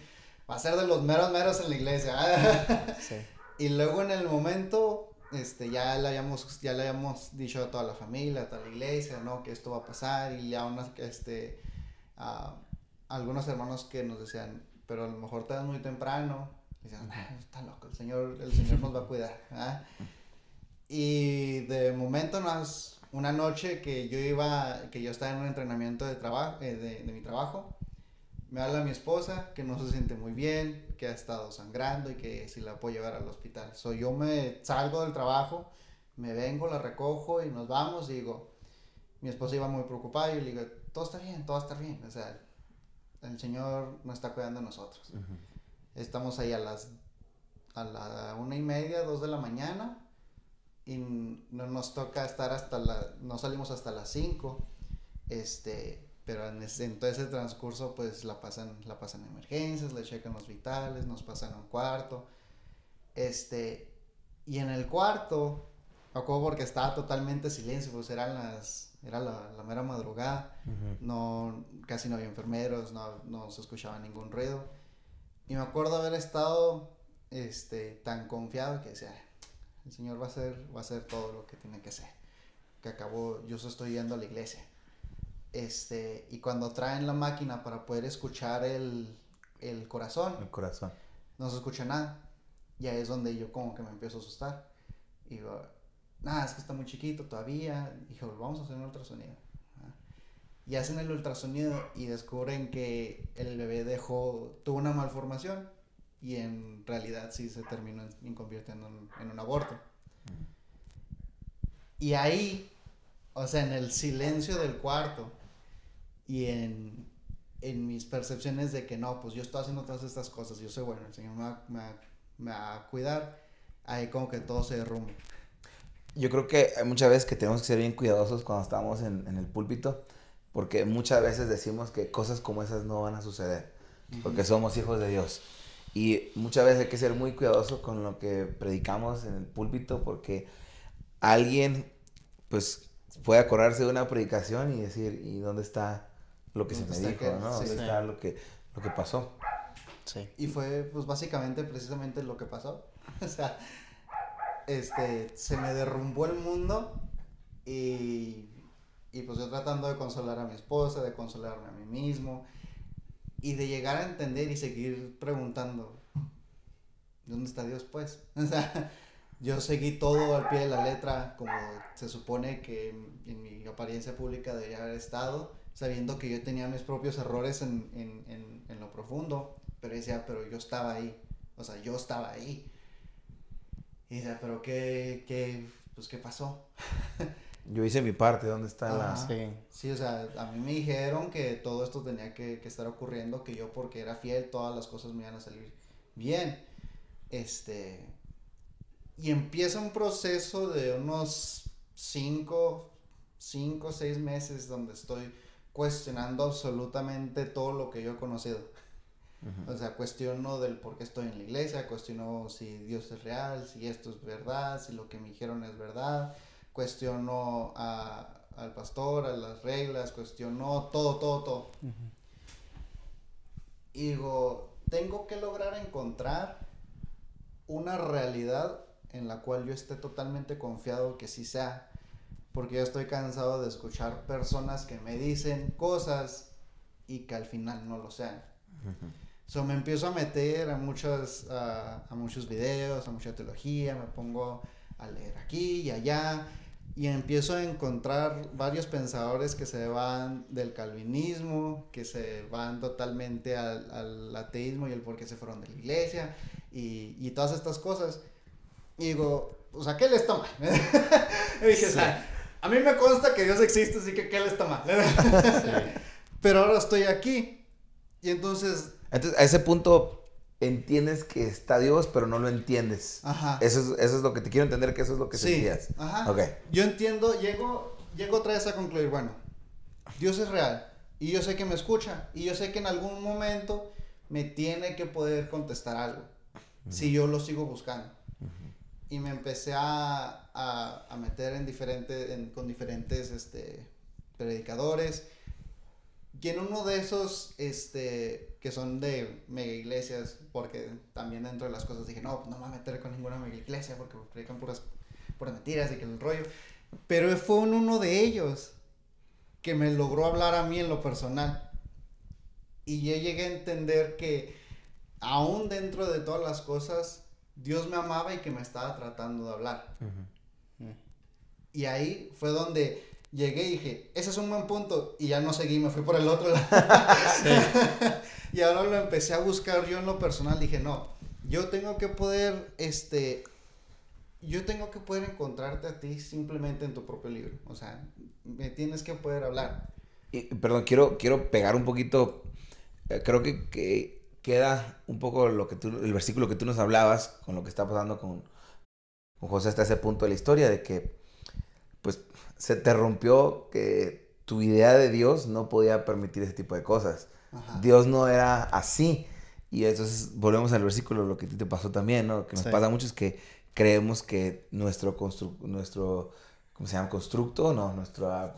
va a ser de los meros en la iglesia. Sí. Y luego en el momento, ya le habíamos dicho a toda la familia, a toda la iglesia, ¿no? Que esto va a pasar y ya algunos hermanos que nos decían, pero a lo mejor te das muy temprano, y decían, está loco, el Señor nos va a cuidar, ¿eh? Y de momento una noche que yo estaba en un entrenamiento de trabajo, de mi trabajo, me habla mi esposa que no se siente muy bien, que ha estado sangrando y que si la puedo llevar al hospital. Yo me salgo del trabajo, me vengo, la recojo y nos vamos. Y digo, mi esposa iba muy preocupada y yo le digo, todo está bien, o sea, el Señor nos está cuidando de nosotros. Estamos ahí a la 1:30, 2 de la mañana y no nos toca estar no salimos hasta las 5, pero en todo ese transcurso pues la pasan en emergencias, le checan los vitales, nos pasan a un cuarto, y en el cuarto Me acuerdo porque estaba totalmente silencio, pues era la mera madrugada. Casi no había enfermeros, no se escuchaba ningún ruido. Y me acuerdo haber estado tan confiado que decía, el Señor va a hacer todo lo que tiene que hacer. Que acabó, yo estoy yendo a la iglesia. Y cuando traen la máquina para poder escuchar el corazón. El corazón. No se escucha nada. Y ahí es donde yo como que me empiezo a asustar. Y digo, nada, es que está muy chiquito todavía. Y dijo, vamos a hacer un ultrasonido. Y hacen el ultrasonido y descubren que el bebé tuvo una malformación. Y en realidad sí se terminó convirtiendo en un aborto. Y ahí, o sea, en el silencio del cuarto y en mis percepciones de que no, pues yo estoy haciendo todas estas cosas, yo soy bueno, el Señor me va a cuidar, ahí como que todo se derrumba. Yo creo que hay muchas veces que tenemos que ser bien cuidadosos cuando estamos en el púlpito, porque muchas veces decimos que cosas como esas no van a suceder, porque somos hijos de Dios. Y muchas veces hay que ser muy cuidadoso con lo que predicamos en el púlpito, porque alguien pues puede acordarse de una predicación y decir, ¿y dónde está lo que se me dijo? ¿No? ¿Dónde está lo que pasó? Sí. Y fue pues básicamente precisamente lo que pasó. O sea, se me derrumbó el mundo y pues yo tratando de consolar a mi esposa, de consolarme a mí mismo y de llegar a entender y seguir preguntando, ¿dónde está Dios pues? O sea, yo seguí todo al pie de la letra como se supone que en mi apariencia pública debería haber estado, sabiendo que yo tenía mis propios errores en lo profundo, pero decía, pero yo estaba ahí, o sea, yo estaba ahí. Y decía, pero ¿qué pasó? Yo hice mi parte, ¿dónde está la...? Sí, o sea, a mí me dijeron que todo esto tenía que estar ocurriendo, que yo porque era fiel, todas las cosas me iban a salir bien. Y empieza un proceso de unos 5 o 6 meses donde estoy cuestionando absolutamente todo lo que yo he conocido. O sea, cuestiono del por qué estoy en la iglesia, cuestiono si Dios es real, si esto es verdad, si lo que me dijeron es verdad, cuestiono al pastor, a las reglas, cuestiono todo. Y digo, tengo que lograr encontrar una realidad en la cual yo esté totalmente confiado que sí sea, porque yo estoy cansado de escuchar personas que me dicen cosas y que al final no lo sean. So, me empiezo a meter a muchos videos, a mucha teología, me pongo a leer aquí y allá y empiezo a encontrar varios pensadores que se van del calvinismo, que se van totalmente al ateísmo y el por qué se fueron de la iglesia y todas estas cosas. Y digo, o sea, ¿qué les está mal? Y dije, sí. O sea, a mí me consta que Dios existe, así que ¿qué les está mal? Sí. Pero ahora estoy aquí y entonces a ese punto entiendes que está Dios, pero no lo entiendes. Ajá. Eso es lo que te quiero entender, que eso es lo que sentías. Ajá. Okay. Yo entiendo, llego otra vez a concluir, bueno, Dios es real y yo sé que me escucha y yo sé que en algún momento me tiene que poder contestar algo si yo lo sigo buscando. Y me empecé a meter con diferentes predicadores. Y en uno de esos, que son de mega iglesias, porque también dentro de las cosas dije, no me voy a meter con ninguna mega iglesia porque predican puras mentiras y que el rollo. Pero fue uno de ellos que me logró hablar a mí en lo personal. Y yo llegué a entender que aún dentro de todas las cosas, Dios me amaba y que me estaba tratando de hablar. Y ahí fue donde llegué y dije, ese es un buen punto. Y ya no seguí, me fui por el otro lado. Y ahora lo empecé a buscar yo en lo personal. Dije, no, yo tengo que poder, encontrarte a ti simplemente en tu propio libro. O sea, me tienes que poder hablar. Perdón, quiero pegar un poquito. Creo que queda un poco el versículo que tú nos hablabas con lo que está pasando con José hasta ese punto de la historia, de que pues se te rompió que tu idea de Dios no podía permitir ese tipo de cosas. Ajá. Dios no era así. Y entonces volvemos al versículo, lo que a ti te pasó también, ¿no? Que nos pasa a muchos, que creemos que nuestro ¿cómo se llama? Constructo, no,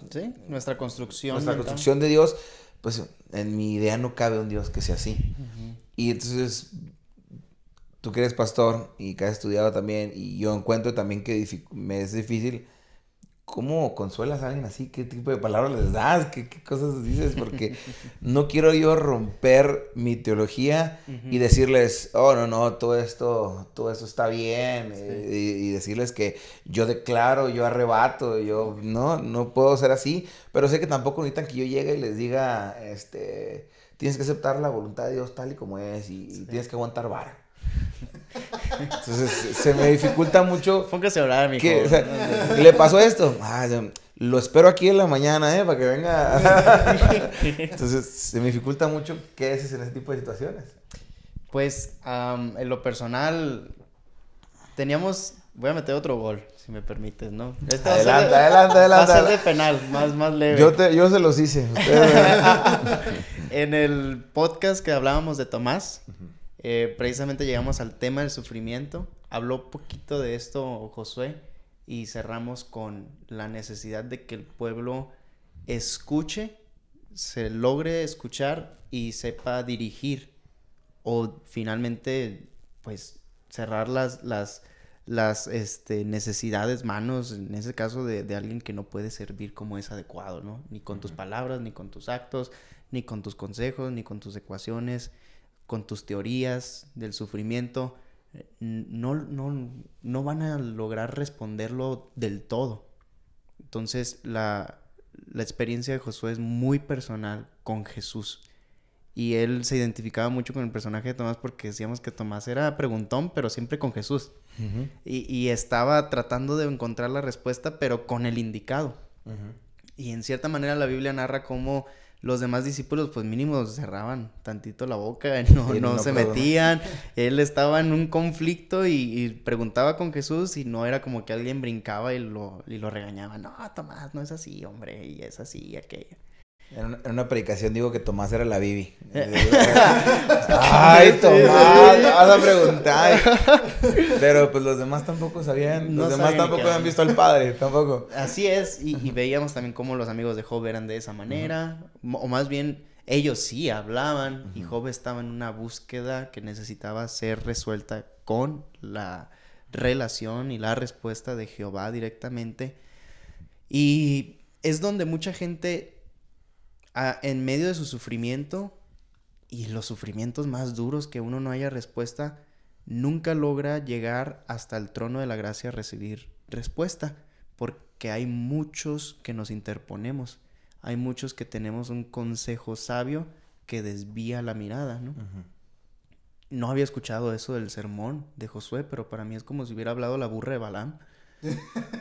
Sí, nuestra construcción. Nuestra construcción de Dios, pues en mi idea no cabe un Dios que sea así. Y entonces, tú que eres pastor y que has estudiado también, y yo encuentro también que me es difícil. ¿Cómo consuelas a alguien así? ¿Qué tipo de palabras les das? ¿Qué cosas dices? Porque no quiero yo romper mi teología y decirles, oh, no, todo esto está bien. Sí. Y decirles que yo declaro, yo arrebato, no puedo ser así. Pero sé que tampoco necesitan que yo llegue y les diga, tienes que aceptar la voluntad de Dios tal y como es y tienes que aguantar vara. Entonces se me dificulta mucho. Póngase a orar, mijo. O sea, ¿le pasó esto? Lo espero aquí en la mañana, para que venga. Entonces se me dificulta mucho qué haces en ese tipo de situaciones. Pues en lo personal voy a meter otro gol, si me permites, ¿no? Adelante. Va a ser de penal, más leve. Yo se los hice. En el podcast que hablábamos de Tomás, precisamente llegamos al tema del sufrimiento. Habló poquito de esto Josué y cerramos con la necesidad de que el pueblo escuche, se logre escuchar y sepa dirigir o finalmente pues cerrar las necesidades, manos, en ese caso de alguien que no puede servir como es adecuado, ¿no? Ni con tus palabras, ni con tus actos, ni con tus consejos, ni con tus ecuaciones, con tus teorías del sufrimiento, no van a lograr responderlo del todo. Entonces, la experiencia de Josué es muy personal con Jesús. Y él se identificaba mucho con el personaje de Tomás porque decíamos que Tomás era preguntón, pero siempre con Jesús. Y estaba tratando de encontrar la respuesta, pero con el indicado. Y en cierta manera la Biblia narra cómo los demás discípulos, pues mínimo cerraban tantito la boca, no se metían. Él estaba en un conflicto y preguntaba con Jesús y no era como que alguien brincaba y lo regañaba. No, Tomás, no es así, hombre, y es así y aquello. En una predicación digo que Tomás era la Bibi. Ay, Tomás, vas a preguntar. Pero pues los demás tampoco sabían. Los demás tampoco habían visto al Padre, tampoco. Así es, y veíamos también cómo los amigos de Job eran de esa manera. O más bien, ellos sí hablaban y Job estaba en una búsqueda que necesitaba ser resuelta con la relación y la respuesta de Jehová directamente. Y es donde mucha gente, en medio de su sufrimiento y los sufrimientos más duros que uno no haya respuesta, nunca logra llegar hasta el trono de la gracia a recibir respuesta, porque hay muchos que nos interponemos, hay muchos que tenemos un consejo sabio que desvía la mirada, ¿no? No había escuchado eso del sermón de Josué, pero para mí es como si hubiera hablado la burra de Balaam.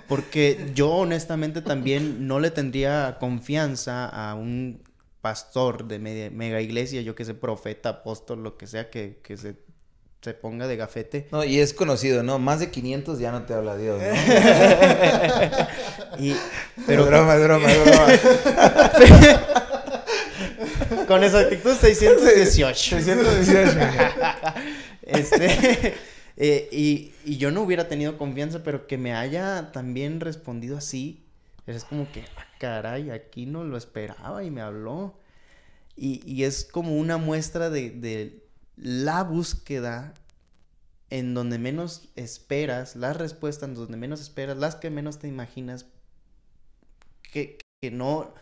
Porque yo honestamente también no le tendría confianza a un pastor de mega iglesia, yo que sé, profeta, apóstol, lo que sea, que se ponga de gafete. No, y es conocido, ¿no? Más de 500 ya no te habla Dios, ¿no? Pero es broma. Con esa actitud 618. Y yo no hubiera tenido confianza, pero que me haya también respondido así, es como que, caray, aquí no lo esperaba y me habló. Y es como una muestra de la búsqueda en donde menos esperas, las respuestas en donde menos esperas, las que menos te imaginas, que no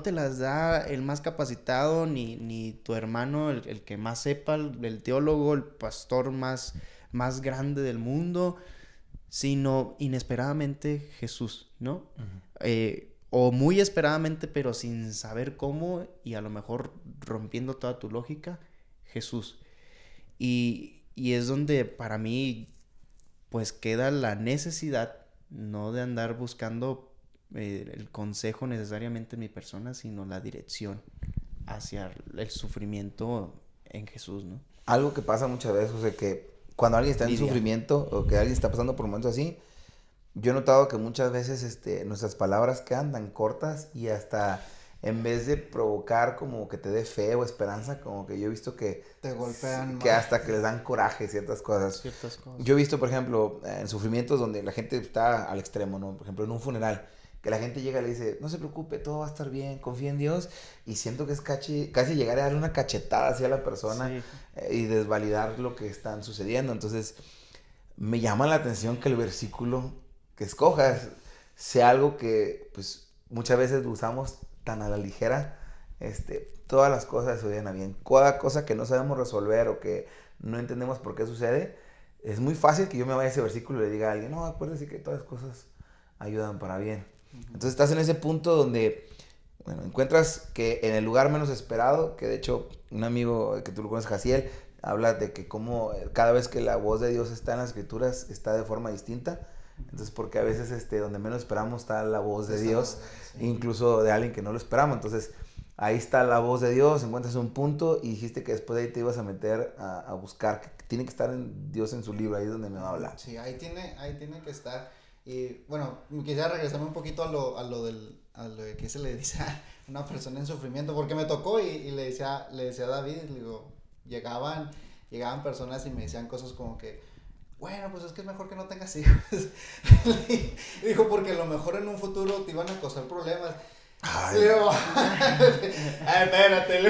te las da el más capacitado, ni tu hermano, el que más sepa, el teólogo, el pastor más grande del mundo, sino inesperadamente Jesús, ¿no? O muy esperadamente, pero sin saber cómo, y a lo mejor rompiendo toda tu lógica, Jesús. Y es donde para mí pues queda la necesidad, no de andar buscando el consejo necesariamente en mi persona, sino la dirección hacia el sufrimiento en Jesús, ¿no? Algo que pasa muchas veces, o sea, que cuando alguien está en sufrimiento o que alguien está pasando por momentos así, yo he notado que muchas veces nuestras palabras quedan tan cortas y hasta en vez de provocar como que te dé fe o esperanza, como que yo he visto que te golpean que más. hasta que les dan coraje ciertas cosas. Ciertas cosas. Yo he visto, por ejemplo, en sufrimientos donde la gente está al extremo, ¿no? Por ejemplo, en un funeral, que la gente llega y le dice, no se preocupe, todo va a estar bien, confía en Dios, y siento que es casi llegar a darle una cachetada hacia la persona Sí. y desvalidar lo que están sucediendo. Entonces, me llama la atención que el versículo que escojas sea algo que, pues, muchas veces lo usamos tan a la ligera. Todas las cosas suceden a bien. Cada cosa que no sabemos resolver o que no entendemos por qué sucede, es muy fácil que yo me vaya a ese versículo y le diga a alguien, no, acuérdese que todas las cosas ayudan para bien. Entonces estás en ese punto donde, bueno, encuentras que en el lugar menos esperado, que de hecho un amigo que tú lo conoces, Jaciel, habla de que como cada vez que la voz de Dios está en las escrituras, está de forma distinta. Entonces, porque a veces donde menos esperamos está la voz de Dios, Sí. incluso de alguien que no lo esperamos. Entonces, ahí está la voz de Dios, encuentras un punto y dijiste que después de ahí te ibas a meter a buscar, que tiene que estar Dios en su libro, ahí es donde me va a hablar. Sí, ahí tiene que estar. Y bueno, quisiera regresarme un poquito a lo de que se le dice a una persona en sufrimiento, porque me tocó y le decía a David, le digo, llegaban personas y me decían cosas como que, bueno, pues es que es mejor que no tengas hijos. Y dijo, porque a lo mejor en un futuro te iban a causar problemas. Ay, Le digo, espérate.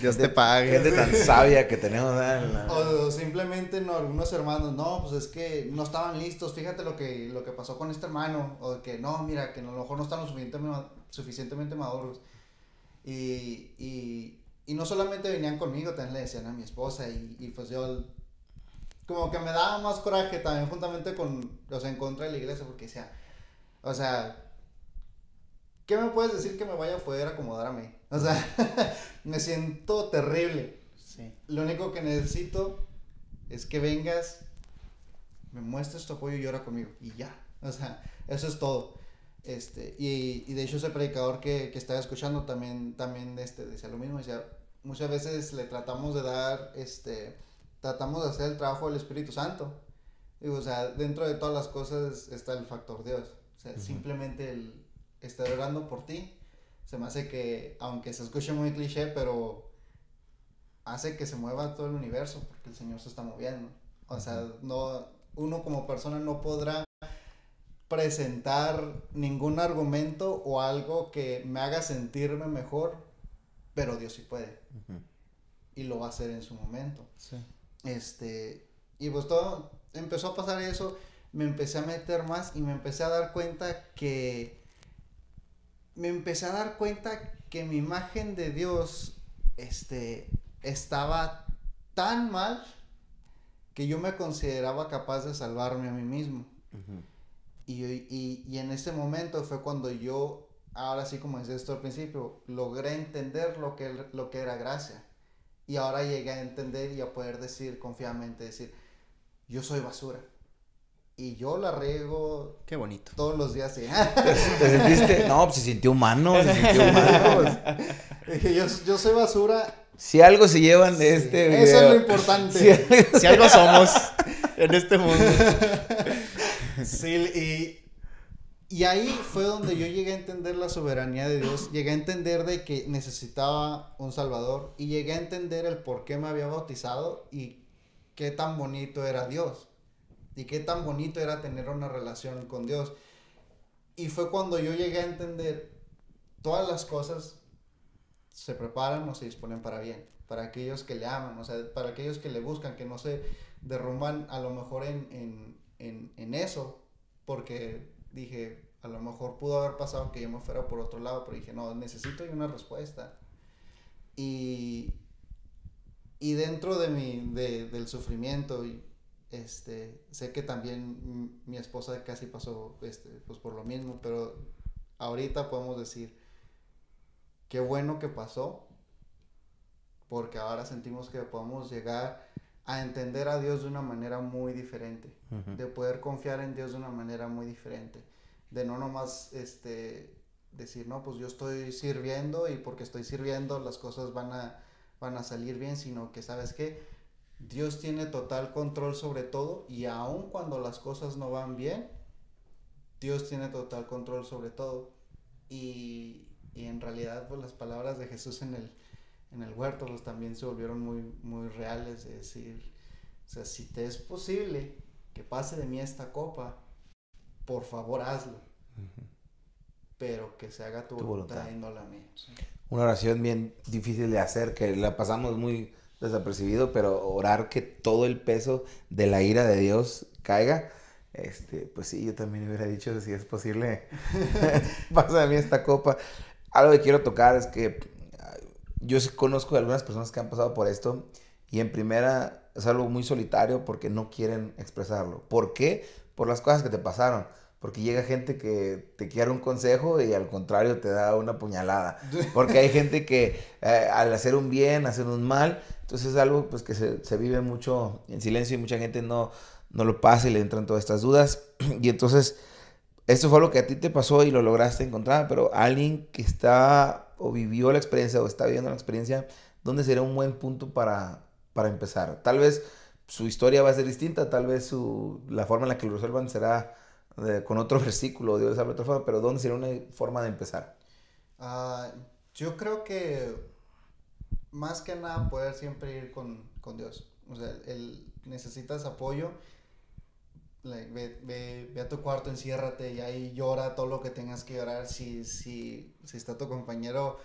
Dios te pague. gente tan sabia que tenemos, ¿verdad? O simplemente no, algunos hermanos, no, pues es que no estaban listos, fíjate lo que pasó con este hermano, o que no, mira, que a lo mejor no están lo suficientemente maduros. Y no solamente venían conmigo, también le decían a mi esposa, y pues yo, como que me daba más coraje también juntamente en contra de la iglesia, porque decía, o sea, ¿qué me puedes decir que me vaya a poder acomodar a mí? O sea, me siento terrible. Sí. Lo único que necesito es que vengas, me muestres tu apoyo y ora conmigo. Y ya. O sea, eso es todo. Y de hecho ese predicador que estaba escuchando también decía lo mismo. Decía, muchas veces le tratamos de dar, tratamos de hacer el trabajo del Espíritu Santo. Digo, o sea, dentro de todas las cosas está el factor Dios. O sea, simplemente el estar orando por ti, se me hace que, aunque se escuche muy cliché, pero hace que se mueva todo el universo, porque el Señor se está moviendo. O sea, no, uno como persona no podrá presentar ningún argumento o algo que me haga sentirme mejor, pero Dios sí puede. Y lo va a hacer en su momento. Sí. Y pues todo, empezó a pasar eso, me empecé a meter más y me empecé a dar cuenta que mi imagen de Dios, estaba tan mal que yo me consideraba capaz de salvarme a mí mismo. Y en ese momento fue cuando yo, ahora sí como decía esto al principio, logré entender lo que era gracia. Y ahora llegué a entender y a poder decir confiadamente, yo soy basura. Y yo la riego. Qué bonito. Todos los días, sí. ¿Te sentiste? No, pues se sintió humano, Dije, yo soy basura. Si algo se llevan de este video. Eso es lo importante. Si algo somos en este mundo. Sí, y ahí fue donde yo llegué a entender la soberanía de Dios. Llegué a entender de que necesitaba un Salvador. Y llegué a entender el por qué me había bautizado y qué tan bonito era Dios. Y qué tan bonito era tener una relación con Dios. Y fue cuando yo llegué a entender todas las cosas se preparan o se disponen para bien. Para aquellos que le aman, o sea, para aquellos que le buscan, que no se derrumban a lo mejor en eso. Porque dije, a lo mejor pudo haber pasado que yo me fuera por otro lado, pero dije, no, necesito una respuesta. Y dentro de del sufrimiento sé que también mi esposa casi pasó pues por lo mismo, pero ahorita podemos decir qué bueno que pasó, porque ahora sentimos que podemos llegar a entender a Dios de una manera muy diferente, de poder confiar en Dios de una manera muy diferente, de no nomás decir, no, pues yo estoy sirviendo y porque estoy sirviendo las cosas van a salir bien, sino que, ¿sabes qué? Dios tiene total control sobre todo, y aun cuando las cosas no van bien, Dios tiene total control sobre todo. Y Y en realidad, pues las palabras de Jesús en el huerto, pues también se volvieron muy, muy reales, de decir, o sea, si te es posible que pase de mí esta copa, por favor hazlo, pero que se haga tu voluntad y no la mía. Sí. Una oración bien difícil de hacer, que la pasamos muy desapercibido, pero orar que todo el peso de la ira de Dios caiga. Pues sí, yo también hubiera dicho, si es posible, pasa de mí esta copa. Algo que quiero tocar es que yo sí conozco a algunas personas que han pasado por esto y en primera es algo muy solitario porque no quieren expresarlo. ¿Por qué? Por las cosas que te pasaron. Porque llega gente que te quiere un consejo y al contrario te da una puñalada. Porque hay gente que al hacer un bien, hacer un mal, entonces es algo pues, que se vive mucho en silencio y mucha gente no lo pasa y le entran todas estas dudas. Y entonces, esto fue lo que a ti te pasó y lo lograste encontrar, pero alguien que está o vivió la experiencia o está viviendo la experiencia, ¿dónde sería un buen punto para empezar? Tal vez su historia va a ser distinta, tal vez la forma en la que lo resuelvan será con otro versículo, Dios habla de otra forma, pero ¿dónde sería una forma de empezar? Yo creo que más que nada poder siempre ir con Dios. O sea, necesitas apoyo. Ve a tu cuarto, enciérrate y ahí llora todo lo que tengas que llorar. Si está tu compañero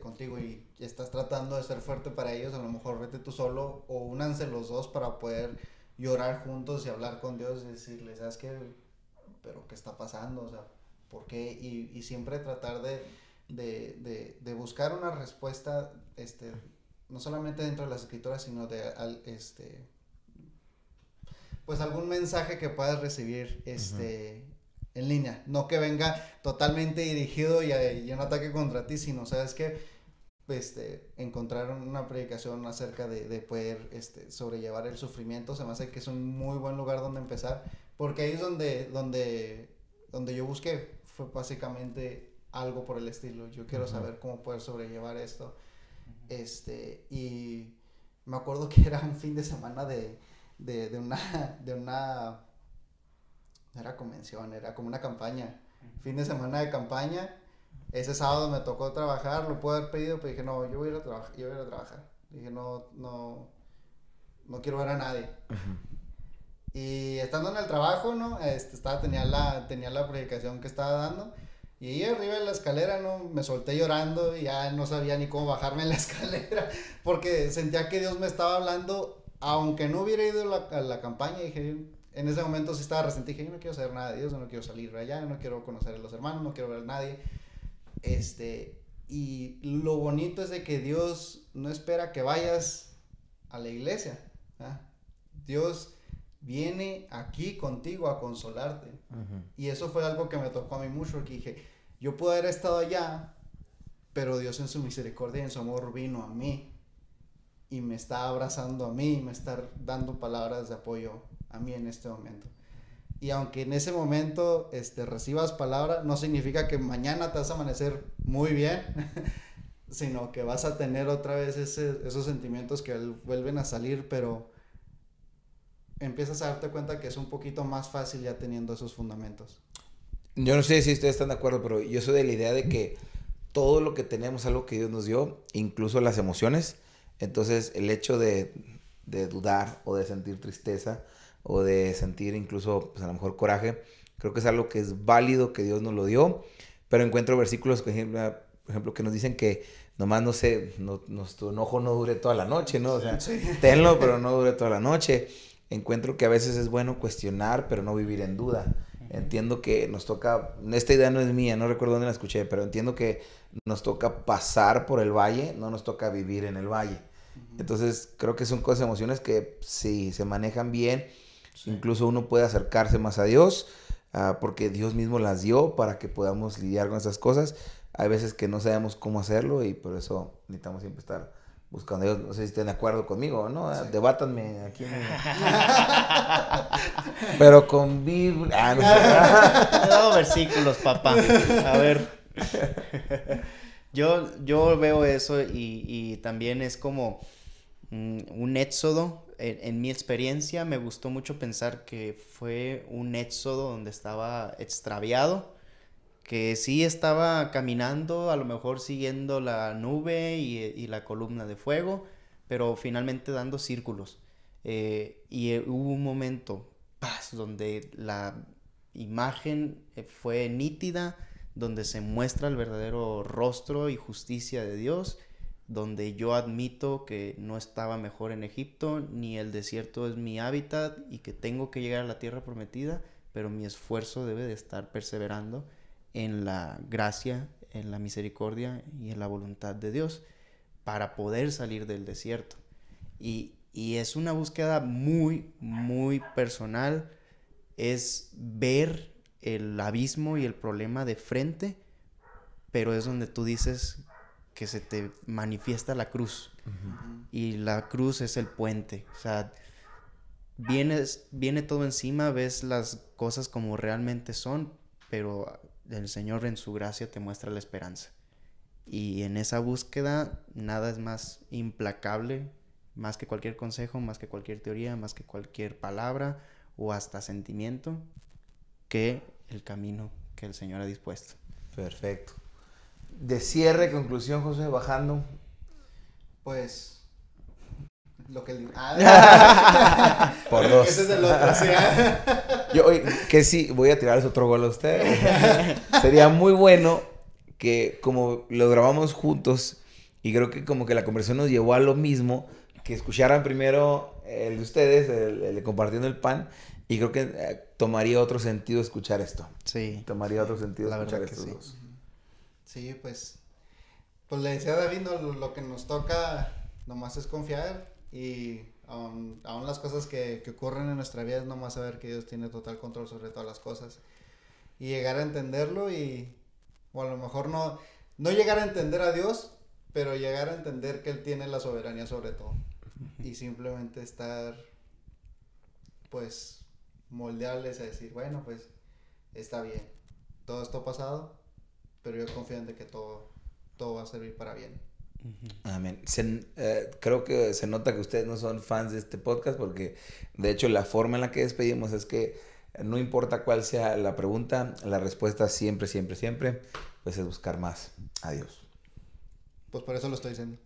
contigo y estás tratando de ser fuerte para ellos, a lo mejor vete tú solo o únanse los dos para poder llorar juntos y hablar con Dios y decirle, ¿sabes qué? ¿Pero qué está pasando? O sea, ¿por qué? Y siempre tratar de buscar una respuesta, no solamente dentro de las escrituras, sino pues algún mensaje que puedas recibir, en línea, no que venga totalmente dirigido y un ataque contra ti, sino, ¿sabes qué? Encontrar una predicación acerca de poder, sobrellevar el sufrimiento, se me hace que es un muy buen lugar donde empezar, porque ahí es donde yo busqué, fue básicamente algo por el estilo, yo quiero saber cómo poder sobrellevar esto, y me acuerdo que era un fin de semana de una era convención, era como una campaña, fin de semana de campaña. Ese sábado me tocó trabajar, lo puedo haber pedido, pero dije, no, yo voy a ir a trabajar. Dije, no quiero ver a nadie. Y estando en el trabajo, ¿no? Tenía la predicación que estaba dando. Y ahí arriba de la escalera, ¿no? Me solté llorando y ya no sabía ni cómo bajarme en la escalera. Porque sentía que Dios me estaba hablando, aunque no hubiera ido a la campaña. Dije, en ese momento sí estaba resentido. Dije, yo no quiero saber nada de Dios, yo no quiero salir de allá, no quiero conocer a los hermanos, no quiero ver a nadie. Y lo bonito es de que Dios no espera que vayas a la iglesia, ¿eh? Dios viene aquí contigo a consolarte. Y eso fue algo que me tocó a mí mucho, porque dije, yo puedo haber estado allá, pero Dios en su misericordia y en su amor vino a mí y me está abrazando a mí, me está dando palabras de apoyo a mí en este momento. Y aunque en ese momento recibas palabra, no significa que mañana te vas a amanecer muy bien, sino que vas a tener otra vez esos sentimientos que vuelven a salir, pero empiezas a darte cuenta que es un poquito más fácil ya teniendo esos fundamentos. Yo no sé si ustedes están de acuerdo, pero yo soy de la idea de que todo lo que tenemos es algo que Dios nos dio, incluso las emociones. Entonces, el hecho de dudar o de sentir tristeza o de sentir incluso, pues a lo mejor coraje, creo que es algo que es válido, que Dios nos lo dio, pero encuentro versículos, por ejemplo, que nos dicen que nomás, no sé, tu enojo no dure toda la noche, ¿no? O sea, sí. Tenlo, pero no dure toda la noche. Encuentro que a veces es bueno cuestionar, pero no vivir en duda. Entiendo que nos toca, esta idea no es mía, no recuerdo dónde la escuché, pero entiendo que nos toca pasar por el valle, no nos toca vivir en el valle. Entonces, creo que son cosas, emociones que si se manejan bien, sí, incluso uno puede acercarse más a Dios, porque Dios mismo las dio para que podamos lidiar con esas cosas. Hay veces que no sabemos cómo hacerlo y por eso necesitamos siempre estar buscando a Dios. No sé si estén de acuerdo conmigo, ¿no? Sí. Debátanme aquí. Pero con Biblia. No, versículos, papá. A ver. Yo veo eso y también es como un éxodo. En mi experiencia me gustó mucho pensar que fue un éxodo donde estaba extraviado, que sí estaba caminando, a lo mejor siguiendo la nube y la columna de fuego, pero finalmente dando círculos. Hubo un momento, ¡paz!, donde la imagen fue nítida, donde se muestra el verdadero rostro y justicia de Dios, donde yo admito que no estaba mejor en Egipto, ni el desierto es mi hábitat y que tengo que llegar a la tierra prometida, pero mi esfuerzo debe de estar perseverando en la gracia, en la misericordia y en la voluntad de Dios para poder salir del desierto. Y es una búsqueda muy, muy personal, es ver el abismo y el problema de frente, pero es donde tú dices que se te manifiesta la cruz. Uh-huh. Y la cruz es el puente. O sea, viene todo encima, ves las cosas como realmente son, pero el Señor en su gracia te muestra la esperanza. Y en esa búsqueda nada es más implacable, más que cualquier consejo, más que cualquier teoría, más que cualquier palabra o hasta sentimiento, que el camino que el Señor ha dispuesto. Perfecto. De cierre, conclusión, José, bajando. Pues lo que por dos. Ese es el otro, sí. Yo, que sí, voy a tirarles otro gol a ustedes. Sería muy bueno que, como lo grabamos juntos, y creo que como que la conversación nos llevó a lo mismo, que escucharan primero el de ustedes, el de compartiendo el pan, y creo que tomaría otro sentido escuchar esto. Sí. Tomaría otro sentido la escuchar verdad estos que dos. Sí, pues le decía a David, ¿no? Lo que nos toca nomás es confiar, y aún las cosas que ocurren en nuestra vida es nomás saber que Dios tiene total control sobre todas las cosas, y llegar a entenderlo, o a lo mejor no llegar a entender a Dios, pero llegar a entender que Él tiene la soberanía sobre todo, y simplemente estar pues moldeables a decir, bueno, pues está bien, todo esto ha pasado, pero yo confío en que todo va a servir para bien. Amén. Creo que se nota que ustedes no son fans de este podcast, porque de hecho la forma en la que despedimos es que no importa cuál sea la pregunta, la respuesta siempre, siempre, siempre, pues es buscar más a Dios. Pues por eso lo estoy diciendo.